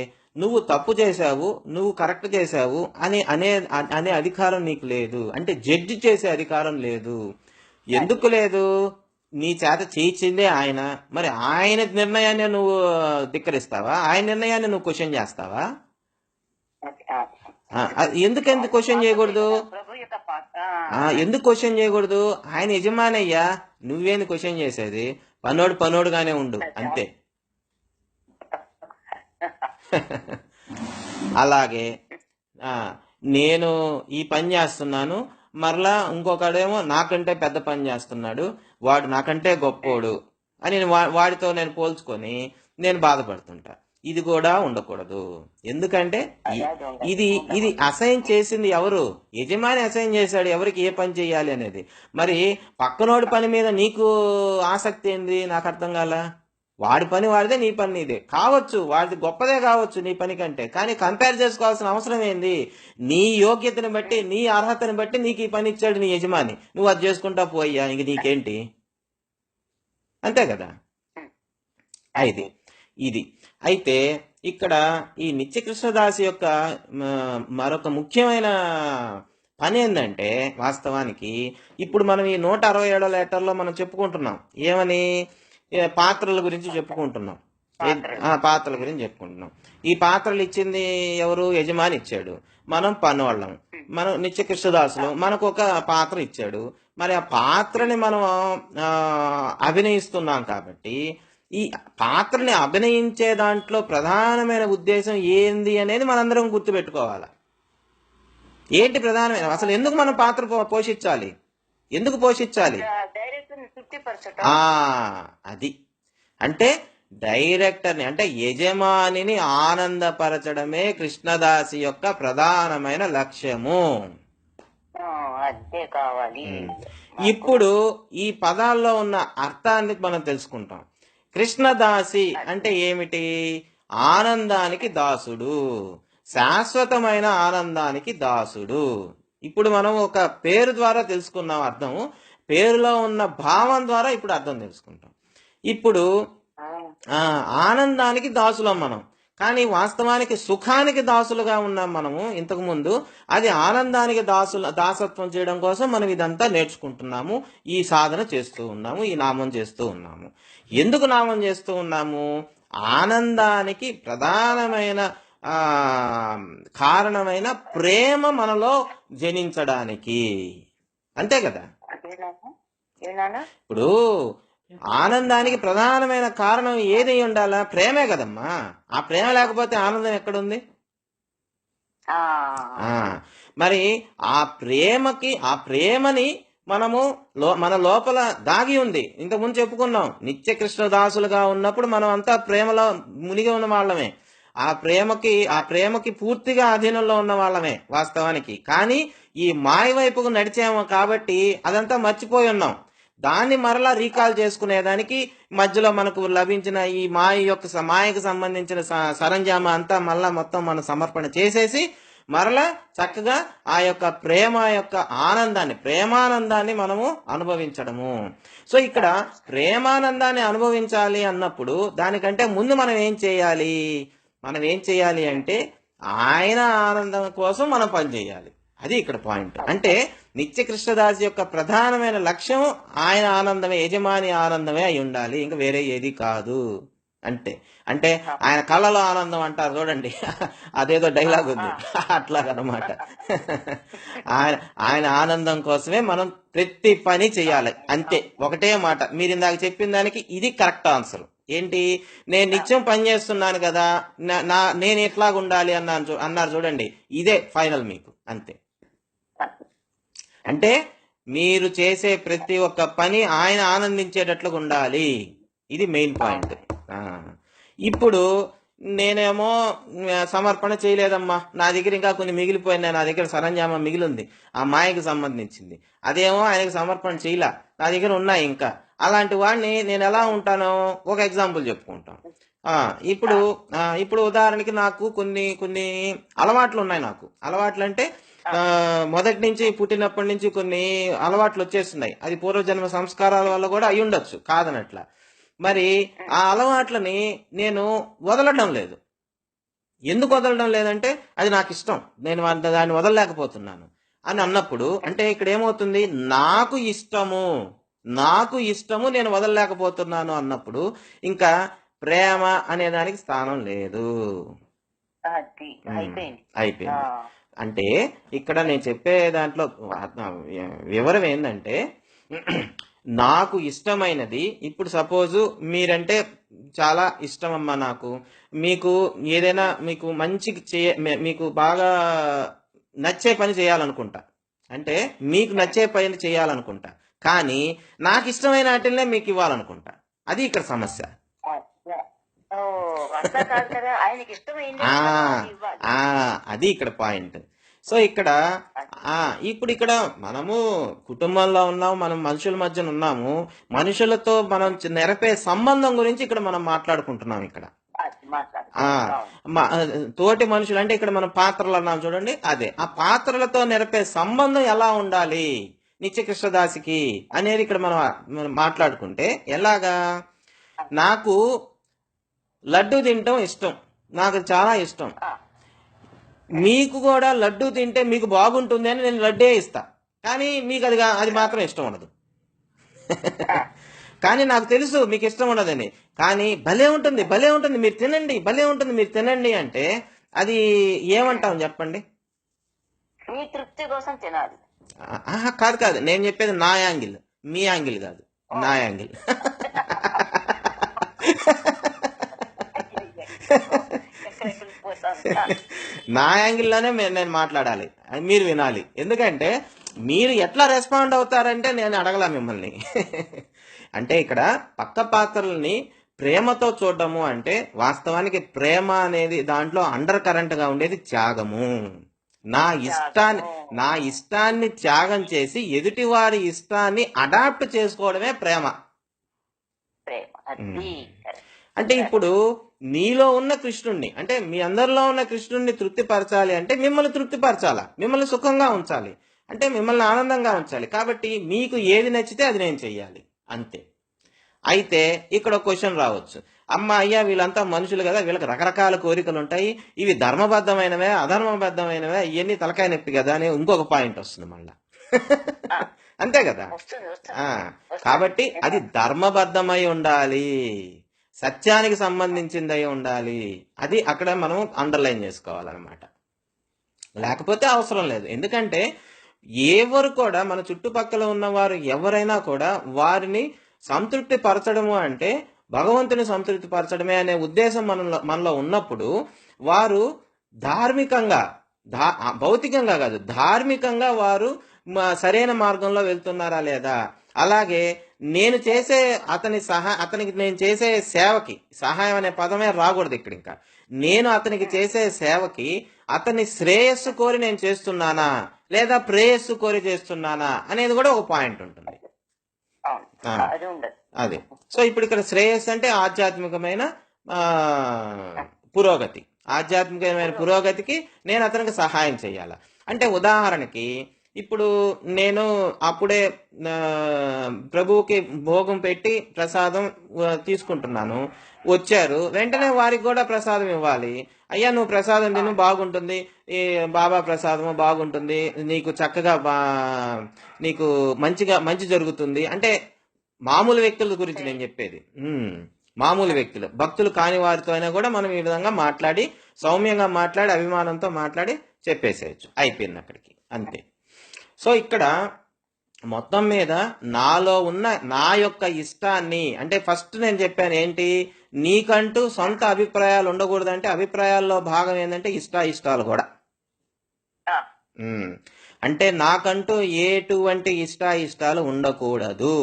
నువ్వు తప్పు చేశావు, నువ్వు కరెక్ట్ చేశావు అనే అధికారం నీకు లేదు, అంటే జడ్జి చేసే అధికారం లేదు. ఎందుకు లేదు? నీ చేత చేయించిందే ఆయన, మరి ఆయన నిర్ణయాన్ని నువ్వు ధిక్కరిస్తావా? ఆయన నిర్ణయాన్ని నువ్వు క్వశ్చన్ చేస్తావా? ఎందుకు క్వశ్చన్ చేయకూడదు? ఎందుకు క్వశ్చన్ చేయకూడదు? ఆయన యజమానయ్యా, నువ్వేంది క్వశ్చన్ చేసేది? పనోడుగానే ఉండు అంతే. అలాగే నేను ఈ పని చేస్తున్నాను, మరలా ఇంకొకడేమో నాకంటే పెద్ద పని చేస్తున్నాడు, వాడు నాకంటే గొప్పోడు అని వాడితో నేను పోల్చుకొని నేను బాధపడుతుంటా. ఇది కూడా ఉండకూడదు. ఎందుకంటే ఇది అసైన్ చేసింది ఎవరు? యజమాని అసైన్ చేశాడు ఎవరికి ఏ పని చేయాలి అనేది. మరి పక్కనోడి పని మీద నీకు ఆసక్తి ఏంది? నాకు అర్థం కాల. వాడి పని వాడిదే, నీ పని నీదే కావచ్చు, వాడిది గొప్పదే కావచ్చు నీ పని కంటే, కానీ కంపేర్ చేసుకోవాల్సిన అవసరం ఏంది? నీ యోగ్యతని బట్టి, నీ అర్హతని బట్టి నీకు ఈ పని ఇచ్చాడు నీ యజమాని, నువ్వు అది చేసుకుంటా పోయ్యా, ఇంక నీకేంటి? అంతే కదా. అయితే ఇక్కడ ఈ నిత్యకృష్ణదాసి యొక్క మరొక ముఖ్యమైన పని ఏంటంటే, వాస్తవానికి ఇప్పుడు మనం ఈ 167వ లెటర్లో మనం చెప్పుకుంటున్నాం ఏమని? పాత్రల గురించి చెప్పుకుంటున్నాం. పాత్రల గురించి చెప్పుకుంటున్నాం. ఈ పాత్రలు ఇచ్చింది ఎవరు? యజమాని ఇచ్చాడు. మనం పనివాళ్ళం, మనం నిత్యకృష్ణదాసులు, మనకు ఒక పాత్ర ఇచ్చాడు. మరి ఆ పాత్రని మనం అభినయిస్తున్నాం కాబట్టి ఈ పాత్రని అభినయించే దాంట్లో ప్రధానమైన ఉద్దేశం ఏంది అనేది మనందరం గుర్తుపెట్టుకోవాలి. ఏంటి ప్రధానమైన? అసలు ఎందుకు మనం పాత్ర పోషించాలి? ఎందుకు పోషించాలి? అది అంటే డైరెక్టర్ని, అంటే యజమానిని ఆనందపరచడమే కృష్ణదాసి యొక్క ప్రధానమైన లక్ష్యము. ఇప్పుడు ఈ పదాల్లో ఉన్న అర్థాన్ని మనం తెలుసుకుంటాం. కృష్ణదాసి అంటే ఏమిటి? ఆనందానికి దాసుడు, శాశ్వతమైన ఆనందానికి దాసుడు. ఇప్పుడు మనం ఒక పేరు ద్వారా తెలుసుకున్నాం అర్థం, పేరులో ఉన్న భావం ద్వారా ఇప్పుడు అర్థం తెలుసుకుంటాం. ఇప్పుడు ఆనందానికి దాసులం మనం, కానీ వాస్తవానికి సుఖానికి దాసులుగా ఉన్నాం మనము ఇంతకు ముందు. అది ఆనందానికి దాసత్వం చేయడం కోసం మనం ఇదంతా నేర్చుకుంటున్నాము, ఈ సాధన చేస్తూ ఉన్నాము, ఈ నామం చేస్తూ ఉన్నాము. ఎందుకు నామం చేస్తూ ఉన్నాము? ఆనందానికి ప్రధానమైన కారణమైన ప్రేమ మనలో జనించడానికి. అంతే కదా. ఇప్పుడు ఆనందానికి ప్రధానమైన కారణం ఏది ఉండాలా? ప్రేమే కదమ్మా. ఆ ప్రేమ లేకపోతే ఆనందం ఎక్కడుంది? మరి ఆ ప్రేమని మనము మన లోపల దాగి ఉంది. ఇంతకుముందు చెప్పుకున్నాం, నిత్య కృష్ణదాసులుగా ఉన్నప్పుడు మనం అంతా ప్రేమలో మునిగి ఉన్న వాళ్ళమే. ఆ ప్రేమకి పూర్తిగా అధీనంలో ఉన్న వాళ్ళమే వాస్తవానికి. కానీ ఈ మాయ వైపుకు నడిచాము కాబట్టి అదంతా మర్చిపోయి ఉన్నాం. దాన్ని మరలా రీకాల్ చేసుకునేదానికి మధ్యలో మనకు లభించిన ఈ మాయకు సంబంధించిన సరంజామా అంతా మళ్ళా మొత్తం మనం సమర్పణ చేసేసి మరలా చక్కగా ఆ యొక్క ప్రేమానందాన్ని మనము అనుభవించడము. సో ఇక్కడ ప్రేమానందాన్ని అనుభవించాలి అన్నప్పుడు దానికంటే ముందు మనం ఏం చేయాలి అంటే ఆయన ఆనందం కోసం మనం పనిచేయాలి. అది ఇక్కడ పాయింట్. అంటే నిత్య కృష్ణదాస్ యొక్క ప్రధానమైన లక్ష్యం ఆయన ఆనందమే, యజమాని ఆనందమే అయి ఉండాలి, ఇంకా వేరే ఏది కాదు. అంటే ఆయన కళ్ళలో ఆనందం అంటారు చూడండి, అదేదో డైలాగ్ ఉంది, అట్లాగనమాట. ఆయన ఆనందం కోసమే మనం ప్రతి పని చేయాలి, అంతే. ఒకటే మాట, మీరు ఇందాక చెప్పిన దానికి ఇది కరెక్ట్ ఆన్సర్. ఏంటి, నేను నిత్యం పని చేస్తున్నాను కదా, నేను ఎట్లాగుండాలి అన్నారు చూడండి, ఇదే ఫైనల్ మీకు, అంతే. అంటే మీరు చేసే ప్రతి ఒక్క పని ఆయన ఆనందించేటట్లుగా ఉండాలి, ఇది మెయిన్ పాయింట్. ఇప్పుడు నేనేమో సమర్పణ చేయలేదమ్మా, నా దగ్గర ఇంకా కొన్ని మిగిలిపోయినాయి, నా దగ్గర సరంజామా మిగిలింది ఆ మాయకు సంబంధించింది, అదేమో ఆయనకు సమర్పణ చేయలే, నా దగ్గర ఉన్నాయి ఇంకా. అలాంటి వాడిని నేను ఎలా ఉంటానో ఒక ఎగ్జాంపుల్ చెప్పుకుంటాం. ఇప్పుడు ఉదాహరణకి నాకు కొన్ని అలవాట్లు ఉన్నాయి. నాకు అలవాట్లు అంటే మొదటి నుంచి పుట్టినప్పటి నుంచి కొన్ని అలవాట్లు వచ్చేస్తున్నాయి. అది పూర్వజన్మ సంస్కారాల వల్ల కూడా అయి ఉండొచ్చు, కాదనట్లా. మరి ఆ అలవాట్లని నేను వదలడం లేదు. ఎందుకు వదలడం లేదంటే అది నాకు ఇష్టం, నేను దాన్ని వదలలేకపోతున్నాను అని అన్నప్పుడు, అంటే ఇక్కడ ఏమవుతుంది, నాకు ఇష్టము నేను వదలలేకపోతున్నాను అన్నప్పుడు ఇంకా ప్రేమ అనే దానికి స్థానం లేదు, అయిపోయింది. అంటే ఇక్కడ నేను చెప్పే దాంట్లో వివరం ఏంటంటే, నాకు ఇష్టమైనది, ఇప్పుడు సపోజు మీరంటే చాలా ఇష్టం అమ్మా నాకు, మీకు ఏదైనా మీకు మీకు బాగా నచ్చే పని చేయాలనుకుంటా, అంటే మీకు నచ్చే పని చేయాలనుకుంటా, కానీ నాకు ఇష్టమైన వాటినే మీకు ఇవ్వాలనుకుంటా. అది ఇక్కడ సమస్య. అది ఇక్కడ పాయింట్. సో ఇక్కడ మనము కుటుంబంలో ఉన్నాము, మనం మనుషుల మధ్యన ఉన్నాము, మనుషులతో మనం నెరపే సంబంధం గురించి ఇక్కడ మనం మాట్లాడుకుంటున్నాం. ఇక్కడ తోటి మనుషులు అంటే ఇక్కడ మనం పాత్రలు అన్నాం చూడండి, అదే ఆ పాత్రలతో నెరపే సంబంధం ఎలా ఉండాలి నిత్య కృష్ణదాసికి అనేది ఇక్కడ మనం మాట్లాడుకుంటే, ఎలాగా, నాకు లడ్డు తినటం ఇష్టం, నాకు చాలా ఇష్టం, మీకు కూడా లడ్డు తింటే మీకు బాగుంటుంది అని నేను లడ్డే ఇస్తా, కానీ మీకు అది మాత్రం ఇష్టం ఉండదు. కానీ నాకు తెలుసు మీకు ఇష్టం ఉండదని, కానీ భలే ఉంటుంది మీరు తినండి, భలే ఉంటుంది మీరు తినండి అంటే అది ఏమంటాం చెప్పండి? మీ తృప్తి కోసం తినాలి. కాదు, నేను చెప్పేది నా యాంగిల్, మీ యాంగిల్ కాదు, నా యాంగిల్. నా యాంగిల్లోనే నేను మాట్లాడాలి, మీరు వినాలి. ఎందుకంటే మీరు ఎట్లా రెస్పాండ్ అవుతారంటే నేను అడగలా మిమ్మల్ని. అంటే ఇక్కడ పక్క పాత్రల్ని ప్రేమతో చూడటము అంటే, వాస్తవానికి ప్రేమ అనేది దాంట్లో అండర్ కరెంట్ గా ఉండేది త్యాగము. నా ఇష్టాన్ని త్యాగం చేసి ఎదుటి వారి ఇష్టాన్ని అడాప్ట్ చేసుకోవడమే ప్రేమ. అంటే ఇప్పుడు మీలో ఉన్న కృష్ణుణ్ణి, అంటే మీ అందరిలో ఉన్న కృష్ణుణ్ణి తృప్తిపరచాలి అంటే మిమ్మల్ని తృప్తిపరచాలా, మిమ్మల్ని సుఖంగా ఉంచాలి, అంటే మిమ్మల్ని ఆనందంగా ఉంచాలి. కాబట్టి మీకు ఏది నచ్చితే అది నేను చెయ్యాలి, అంతే. అయితే ఇక్కడ క్వశ్చన్ రావచ్చు, అయ్యా వీళ్ళంతా మనుషులు కదా, వీళ్ళకి రకరకాల కోరికలు ఉంటాయి, ఇవి ధర్మబద్ధమైనవే అధర్మబద్ధమైనవే, ఇవన్నీ తలకాయ నొప్పి కదా అని ఇంకొక పాయింట్ వస్తుంది మళ్ళా. అంతే కదా. కాబట్టి అది ధర్మబద్ధమై ఉండాలి, సత్యానికి సంబంధించిందై ఉండాలి, అది అక్కడ మనం అండర్లైన్ చేసుకోవాలన్నమాట. లేకపోతే అవసరం లేదు. ఎందుకంటే ఎవరు కూడా, మన చుట్టుపక్కల ఉన్నవారు ఎవరైనా కూడా వారిని సంతృప్తి పరచడము అంటే భగవంతుని సంతృప్తి పరచడమే అనే ఉద్దేశం మనలో ఉన్నప్పుడు, వారు ధార్మికంగా, భౌతికంగా కాదు ధార్మికంగా వారు సరైన మార్గంలో వెళ్తున్నారా లేదా, అలాగే నేను చేసే అతనికి నేను చేసే సేవకి, సహాయం అనే పదమే రాకూడదు ఇక్కడ. ఇంకా నేను అతనికి చేసే సేవకి అతని శ్రేయస్సు కోరి నేను చేస్తున్నానా లేదా ప్రేయస్సు కోరి చేస్తున్నానా అనేది కూడా ఒక పాయింట్ ఉంటుంది. అదే. సో ఇప్పుడు ఇక్కడ శ్రేయస్సు అంటే ఆధ్యాత్మికమైన పురోగతి, ఆధ్యాత్మికమైన పురోగతికి నేను అతనికి సహాయం చేయాలా. అంటే ఉదాహరణకి ఇప్పుడు నేను అప్పుడే ప్రభువుకి భోగం పెట్టి ప్రసాదం తీసుకుంటున్నాను, వచ్చారు, వెంటనే వారికి కూడా ప్రసాదం ఇవ్వాలి. అయ్యా నువ్వు ప్రసాదం తిను, బాగుంటుంది, ఈ బాబా ప్రసాదము బాగుంటుంది, నీకు చక్కగా నీకు మంచి జరుగుతుంది అంటే మామూలు వ్యక్తుల గురించి నేను చెప్పేది. మామూలు వ్యక్తులు, భక్తులు కాని వారితో అయినా కూడా మనం ఈ విధంగా మాట్లాడి, సౌమ్యంగా మాట్లాడి, అభిమానంతో మాట్లాడి చెప్పేసేయచ్చు, అయిపోయింది అక్కడికి, అంతే. సో ఇక్కడ మొత్తం మీద నాలో ఉన్న నా యొక్క ఇష్టాన్ని, అంటే ఫస్ట్ నేను చెప్పాను ఏంటి, నీకంటూ సొంత అభిప్రాయాలు ఉండకూడదంటే అభిప్రాయాల్లో భాగం ఏంటంటే ఇష్టాలు కూడా. అంటే నాకంటూ ఎటువంటి ఇష్టాలు ఉండకూడదు.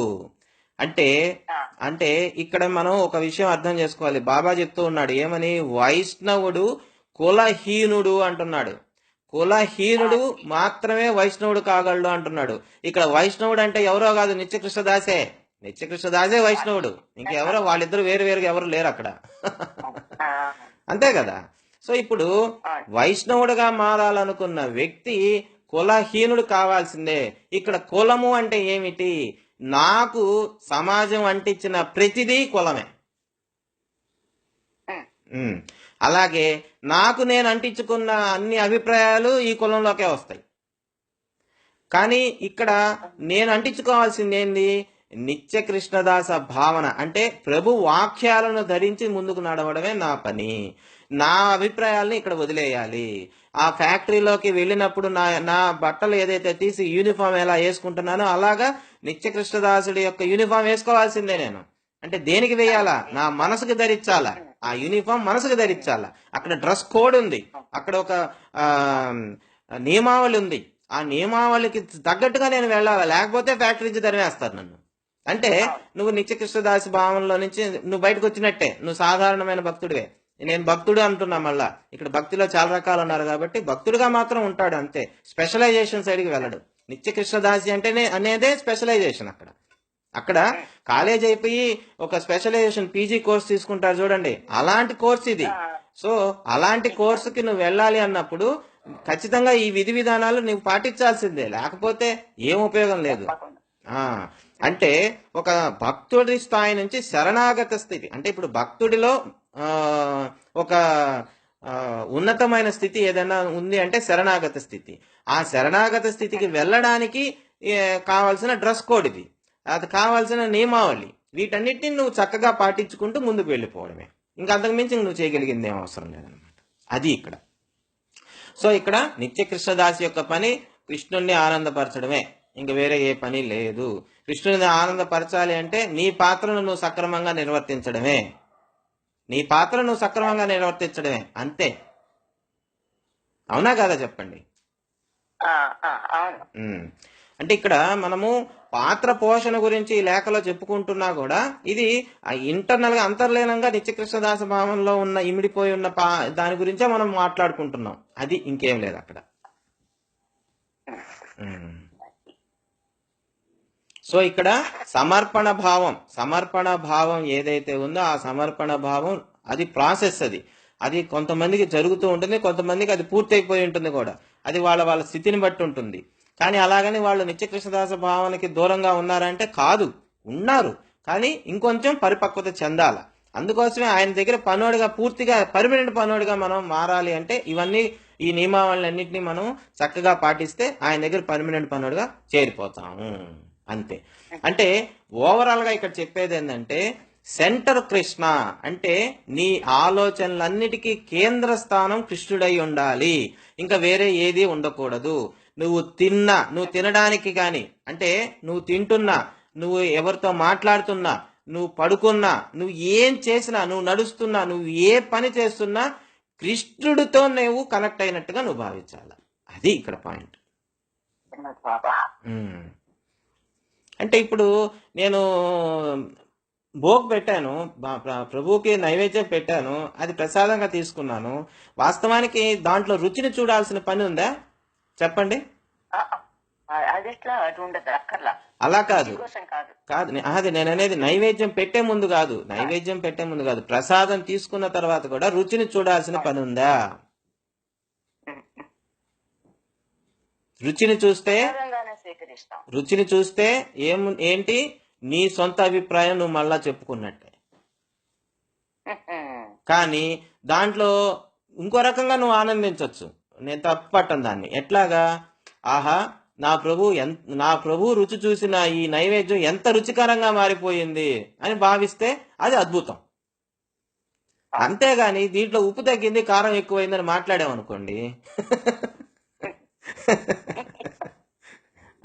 అంటే ఇక్కడ మనం ఒక విషయం అర్థం చేసుకోవాలి. బాబా చెప్తూ ఉన్నాడు ఏమని, వైష్ణవుడు కులహీనుడు అంటున్నాడు. కులహీనుడు మాత్రమే వైష్ణవుడు కాగలడు అంటున్నాడు. ఇక్కడ వైష్ణవుడు అంటే ఎవరో కాదు, నిత్యకృష్ణదాసే వైష్ణవుడు. ఇంకెవరో, వాళ్ళిద్దరు వేరుగా ఎవరు లేరు అక్కడ. అంతే కదా. సో ఇప్పుడు వైష్ణవుడుగా మారాలనుకున్న వ్యక్తి కులహీనుడు కావాల్సిందే. ఇక్కడ కులము అంటే ఏమిటి, నాకు సమాజం అంటించిన ప్రతిదీ కులమే. అలాగే నాకు నేను అంటించుకున్న అన్ని అభిప్రాయాలు ఈ కులంలోకే వస్తాయి. కానీ ఇక్కడ నేను అంటించుకోవాల్సింది ఏంది, నిత్య కృష్ణదాస భావన. అంటే ప్రభు వాక్యాలను ధరించి ముందుకు నడవడమే నా పని. నా అభిప్రాయాలని ఇక్కడ వదిలేయాలి. ఆ ఫ్యాక్టరీలోకి వెళ్ళినప్పుడు నా బట్టలు ఏదైతే తీసి యూనిఫామ్ ఎలా వేసుకుంటున్నానో అలాగా నిత్య కృష్ణదాసుడి యొక్క యూనిఫామ్ వేసుకోవాల్సిందే నేను. అంటే దేనికి వేయాలా, నా మనసుకు ధరించాలా, ఆ యూనిఫామ్ మనసుకు ధరించాలా. అక్కడ డ్రెస్ కోడ్ ఉంది, అక్కడ ఒక నియమావళి ఉంది, ఆ నియమావళికి తగ్గట్టుగా నేను వెళ్ళాలా, లేకపోతే ఫ్యాక్టరీ నుంచి తరిమేస్తారు నన్ను. అంటే నువ్వు నిత్య కృష్ణదాసి భావంలో నుంచి నువ్వు బయటకు వచ్చినట్టే, నువ్వు సాధారణమైన భక్తుడివే. నేను భక్తుడు అంటున్నా, మళ్ళా ఇక్కడ భక్తిలో చాలా రకాలు ఉన్నారు కాబట్టి భక్తుడిగా మాత్రం ఉంటాడు అంతే, స్పెషలైజేషన్ సైడ్కి వెళ్ళడు. నిత్య కృష్ణదాసి అంటేనే అనేదే స్పెషలైజేషన్. అక్కడ కాలేజ్ అయిపోయి ఒక స్పెషలైజేషన్ పీజీ కోర్స్ తీసుకుంటారు చూడండి, అలాంటి కోర్స్ ఇది. సో అలాంటి కోర్సుకి నువ్వు వెళ్ళాలి అన్నప్పుడు ఖచ్చితంగా ఈ విధి విధానాలు నువ్వు పాటించాల్సిందే, లేకపోతే ఏం ఉపయోగం లేదు. అంటే ఒక భక్తుడి స్థాయి నుంచి శరణాగత స్థితి, అంటే ఇప్పుడు భక్తుడిలో ఒక ఉన్నతమైన స్థితి ఏదైనా ఉంది అంటే శరణాగత స్థితి. ఆ శరణాగత స్థితికి వెళ్ళడానికి కావాల్సిన డ్రెస్ కోడ్ ఇది, అది కావాల్సిన నియమావళి, వీటన్నిటిని నువ్వు చక్కగా పాటించుకుంటూ ముందుకు వెళ్ళిపోవడమే. ఇంకా అంతకుమించి నువ్వు చేయగలిగింది ఏం అవసరం లేదనమాట. అది ఇక్కడ. సో ఇక్కడ నిత్య కృష్ణదాసి యొక్క పని కృష్ణుణ్ణి ఆనందపరచడమే, ఇంక వేరే ఏ పని లేదు. కృష్ణుని ఆనందపరచాలి అంటే నీ పాత్రను నువ్వు సక్రమంగా నిర్వర్తించడమే, అంతే. అవునా కాదా చెప్పండి. అంటే ఇక్కడ మనము పాత్ర పోషణ గురించి ఈ లేఖలో చెప్పుకుంటున్నా కూడా ఇది ఇంటర్నల్ గా అంతర్లీనంగా నిత్యకృష్ణదాస భావంలో ఉన్న ఇమిడిపోయి ఉన్న దాని గురించే మనం మాట్లాడుకుంటున్నాం, అది ఇంకేం లేదు అక్కడ. సో ఇక్కడ సమర్పణ భావం ఏదైతే ఉందో ఆ సమర్పణ భావం అది ప్రాసెస్, అది కొంతమందికి జరుగుతూ ఉంటుంది, కొంతమందికి అది పూర్తయిపోయి ఉంటుంది కూడా, అది వాళ్ళ స్థితిని బట్టి ఉంటుంది. కానీ అలాగని వాళ్ళు నిత్యకృష్ణదాస భావనకి దూరంగా ఉన్నారంటే కాదు, ఉన్నారు, కానీ ఇంకొంచెం పరిపక్వత చెందాల. అందుకోసమే ఆయన దగ్గర పనోడిగా, పూర్తిగా పర్మనెంట్ పనోడిగా మనం మారాలి అంటే ఇవన్నీ, ఈ నియమావళిన్నింటినీ మనం చక్కగా పాటిస్తే ఆయన దగ్గర పర్మనెంట్ పనోడిగా చేరిపోతాము, అంతే. అంటే ఓవరాల్ గా ఇక్కడ చెప్పేది ఏంటంటే సెంటర్ కృష్ణ, అంటే నీ ఆలోచనలన్నిటికీ కేంద్ర స్థానం కృష్ణుడై ఉండాలి, ఇంకా వేరే ఏది ఉండకూడదు. నువ్వు తినడానికి కానీ, అంటే నువ్వు తింటున్నా, నువ్వు ఎవరితో మాట్లాడుతున్నా, నువ్వు పడుకున్నా, నువ్వు ఏం చేసినా, నువ్వు నడుస్తున్నా, నువ్వు ఏ పని చేస్తున్నా కృష్ణుడితో నువ్వు కనెక్ట్ అయినట్టుగా నువ్వు భావించాలి, అది ఇక్కడ పాయింట్. అంటే ఇప్పుడు నేను భోగ్ పెట్టాను, ప్రభువుకి నైవేద్యం పెట్టాను, అది ప్రసాదంగా తీసుకున్నాను. వాస్తవానికి దాంట్లో రుచిని చూడాల్సిన పని ఉందా చెప్పండి? అలా కాదు కాదు అది నేను అనేది నైవేద్యం పెట్టే ముందు కాదు, ప్రసాదం తీసుకున్న తర్వాత కూడా రుచిని చూడాల్సిన పని ఉందా? రుచిని చూస్తే ఏంటి నీ సొంత అభిప్రాయం నువ్వు మళ్ళా చెప్పుకున్నట్టే. కానీ దాంట్లో ఇంకో రకంగా నువ్వు ఆనందించవచ్చు. నేను తప్పు పట్టను దాన్ని. ఎట్లాగా? ఆహా, నా ప్రభు రుచి చూసిన ఈ నైవేద్యం ఎంత రుచికరంగా మారిపోయింది అని భావిస్తే అది అద్భుతం. అంతేగాని దీంట్లో ఉప్పు తగ్గింది, కారం ఎక్కువైందని మాట్లాడామనుకోండి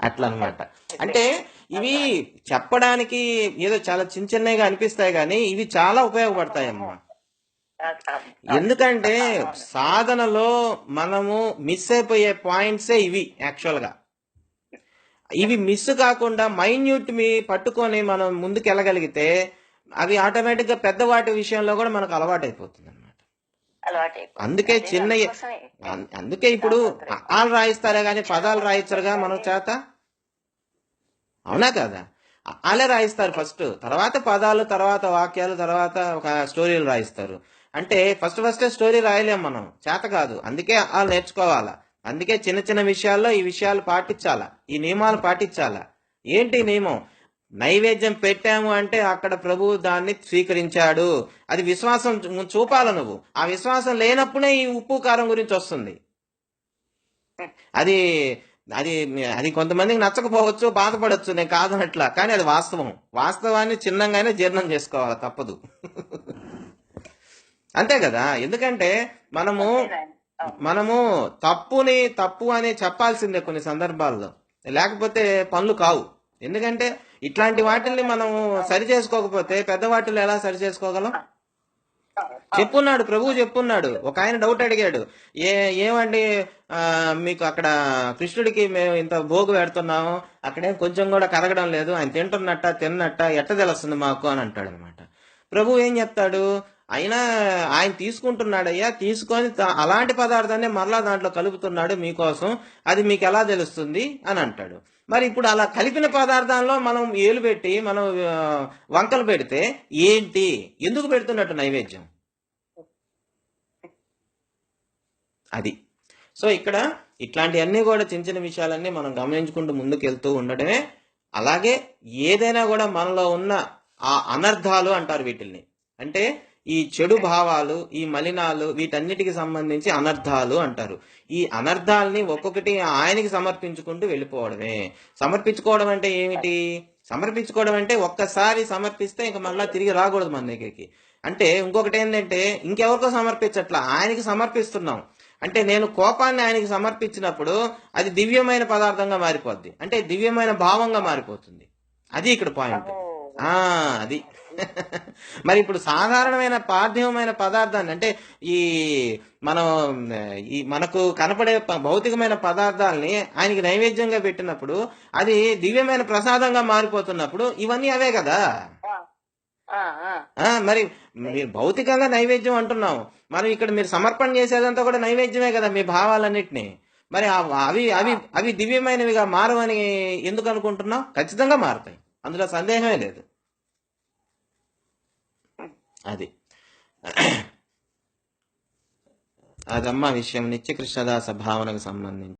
అట్లా అనమాట. అంటే ఇవి చెప్పడానికి ఏదో చాలా చిన్నగా అనిపిస్తాయి కానీ ఇవి చాలా ఉపయోగపడతాయమ్మా. ఎందుకంటే సాధనలో మనము మిస్ అయిపోయే పాయింట్సే ఇవి. యాక్చువల్గా ఇవి మిస్ కాకుండా మైన్యూట్ పట్టుకొని మనం ముందుకు వెళ్ళగలిగితే అవి ఆటోమేటిక్గా పెద్ద వాటి విషయంలో కూడా మనకు అలవాటు అయిపోతుంది అనమాట. అందుకే ఇప్పుడు ఆలు రాయిస్తారే కానీ పదాలు రాయించరుగా మనం చేత, అవునా కదా? అలా రాయిస్తారు ఫస్ట్, తర్వాత పదాలు, తర్వాత వాక్యాలు, తర్వాత ఒక స్టోరీలు రాయిస్తారు. అంటే ఫస్ట్ స్టోరీ రాయలేం మనం, చేత కాదు. అందుకే వాళ్ళు నేర్చుకోవాలా. అందుకే చిన్న చిన్న విషయాల్లో ఈ విషయాలు పాటించాలా, ఈ నియమాలు పాటించాలా. ఏంటి నియమం? నైవేద్యం పెట్టాము అంటే అక్కడ ప్రభువు దాన్ని స్వీకరించాడు. అది విశ్వాసం చూపాల నువ్వు. ఆ విశ్వాసం లేనప్పుడే ఈ ఉప్పు కారం గురించి వస్తుంది. అది అది అది కొంతమందికి నచ్చకపోవచ్చు, బాధపడవచ్చు, నేను కాదనట్లా. కానీ అది వాస్తవాన్ని చిన్నగానే జీర్ణం చేసుకోవాలి, తప్పదు. అంతే కదా? ఎందుకంటే మనము తప్పు అని చెప్పాల్సిందే కొన్ని సందర్భాల్లో, లేకపోతే పనులు కావు. ఎందుకంటే ఇట్లాంటి వాటిల్ని మనం సరి చేసుకోకపోతే పెద్ద వాటిని ఎలా సరి చేసుకోగలం? చెప్పున్నాడు, ప్రభువు చెప్పున్నాడు. ఒక ఆయన డౌట్ అడిగాడు, ఏమండి మీకు అక్కడ కృష్ణుడికి మేము ఇంత భోగు పెడుతున్నాము, అక్కడేం కొంచెం కూడా కరగడం లేదు, ఆయన తిన్నట్ట ఎట్ట తెలుస్తుంది మాకు అని అంటాడు అనమాట. ప్రభువు ఏం చెప్తాడు? అయినా ఆయన తీసుకుంటున్నాడయ్యా, తీసుకొని అలాంటి పదార్థాన్ని మరలా దాంట్లో కలుపుతున్నాడు మీకోసం, అది మీకు ఎలా తెలుస్తుంది అని అంటాడు. మరి ఇప్పుడు అలా కలిపిన పదార్థాల్లో మనం ఏలు పెట్టి మనం వంకలు పెడితే ఏంటి? ఎందుకు పెడుతున్నట్టు నైవేద్యం? అది. సో ఇక్కడ ఇట్లాంటివన్నీ కూడా చిన్న చిన్న విషయాలన్నీ మనం గమనించుకుంటూ ముందుకెళ్తూ ఉండడమే. అలాగే ఏదైనా కూడా మనలో ఉన్న ఆ అనర్థాలు అంటారు వీటిల్ని, అంటే ఈ చెడు భావాలు, ఈ మలినాలు, వీటన్నిటికి సంబంధించి అనర్థాలు అంటారు. ఈ అనర్థాలని ఒక్కొక్కటి ఆయనకి సమర్పించుకుంటూ వెళ్ళిపోవడమే. సమర్పించుకోవడం అంటే ఏమిటి? సమర్పించుకోవడం అంటే ఒక్కసారి సమర్పిస్తే ఇంక మళ్ళా తిరిగి రాకూడదు మన దగ్గరికి. అంటే ఇంకొకటి ఏంటంటే ఇంకెవరికో సమర్పించట్లా, ఆయనకి సమర్పిస్తున్నాం. అంటే నేను కోపాన్ని ఆయనకి సమర్పించినప్పుడు అది దివ్యమైన పదార్థంగా మారిపోద్ది, అంటే దివ్యమైన భావంగా మారిపోతుంది. అది ఇక్కడ పాయింట్. అది మరి ఇప్పుడు సాధారణమైన పార్థివమైన పదార్థాన్ని, అంటే మనకు కనపడే భౌతికమైన పదార్థాలని ఆయనకి నైవేద్యంగా పెట్టినప్పుడు అది దివ్యమైన ప్రసాదంగా మారిపోతున్నప్పుడు ఇవన్నీ అవే కదా. మరి మీరు భౌతికంగా నైవేద్యం అంటున్నాం, మనం ఇక్కడ మీరు సమర్పణ చేసేదంతా కూడా నైవేద్యమే కదా, మీ భావాలన్నిటినీ. మరి అవి దివ్యమైనవిగా మారవని ఎందుకు అనుకుంటున్నాం? ఖచ్చితంగా మారుతాయి, అందులో సందేహమే లేదు. అదమ్మా విషయం. నిత్యకృష్ణదాస భావనకు సంబంధించి.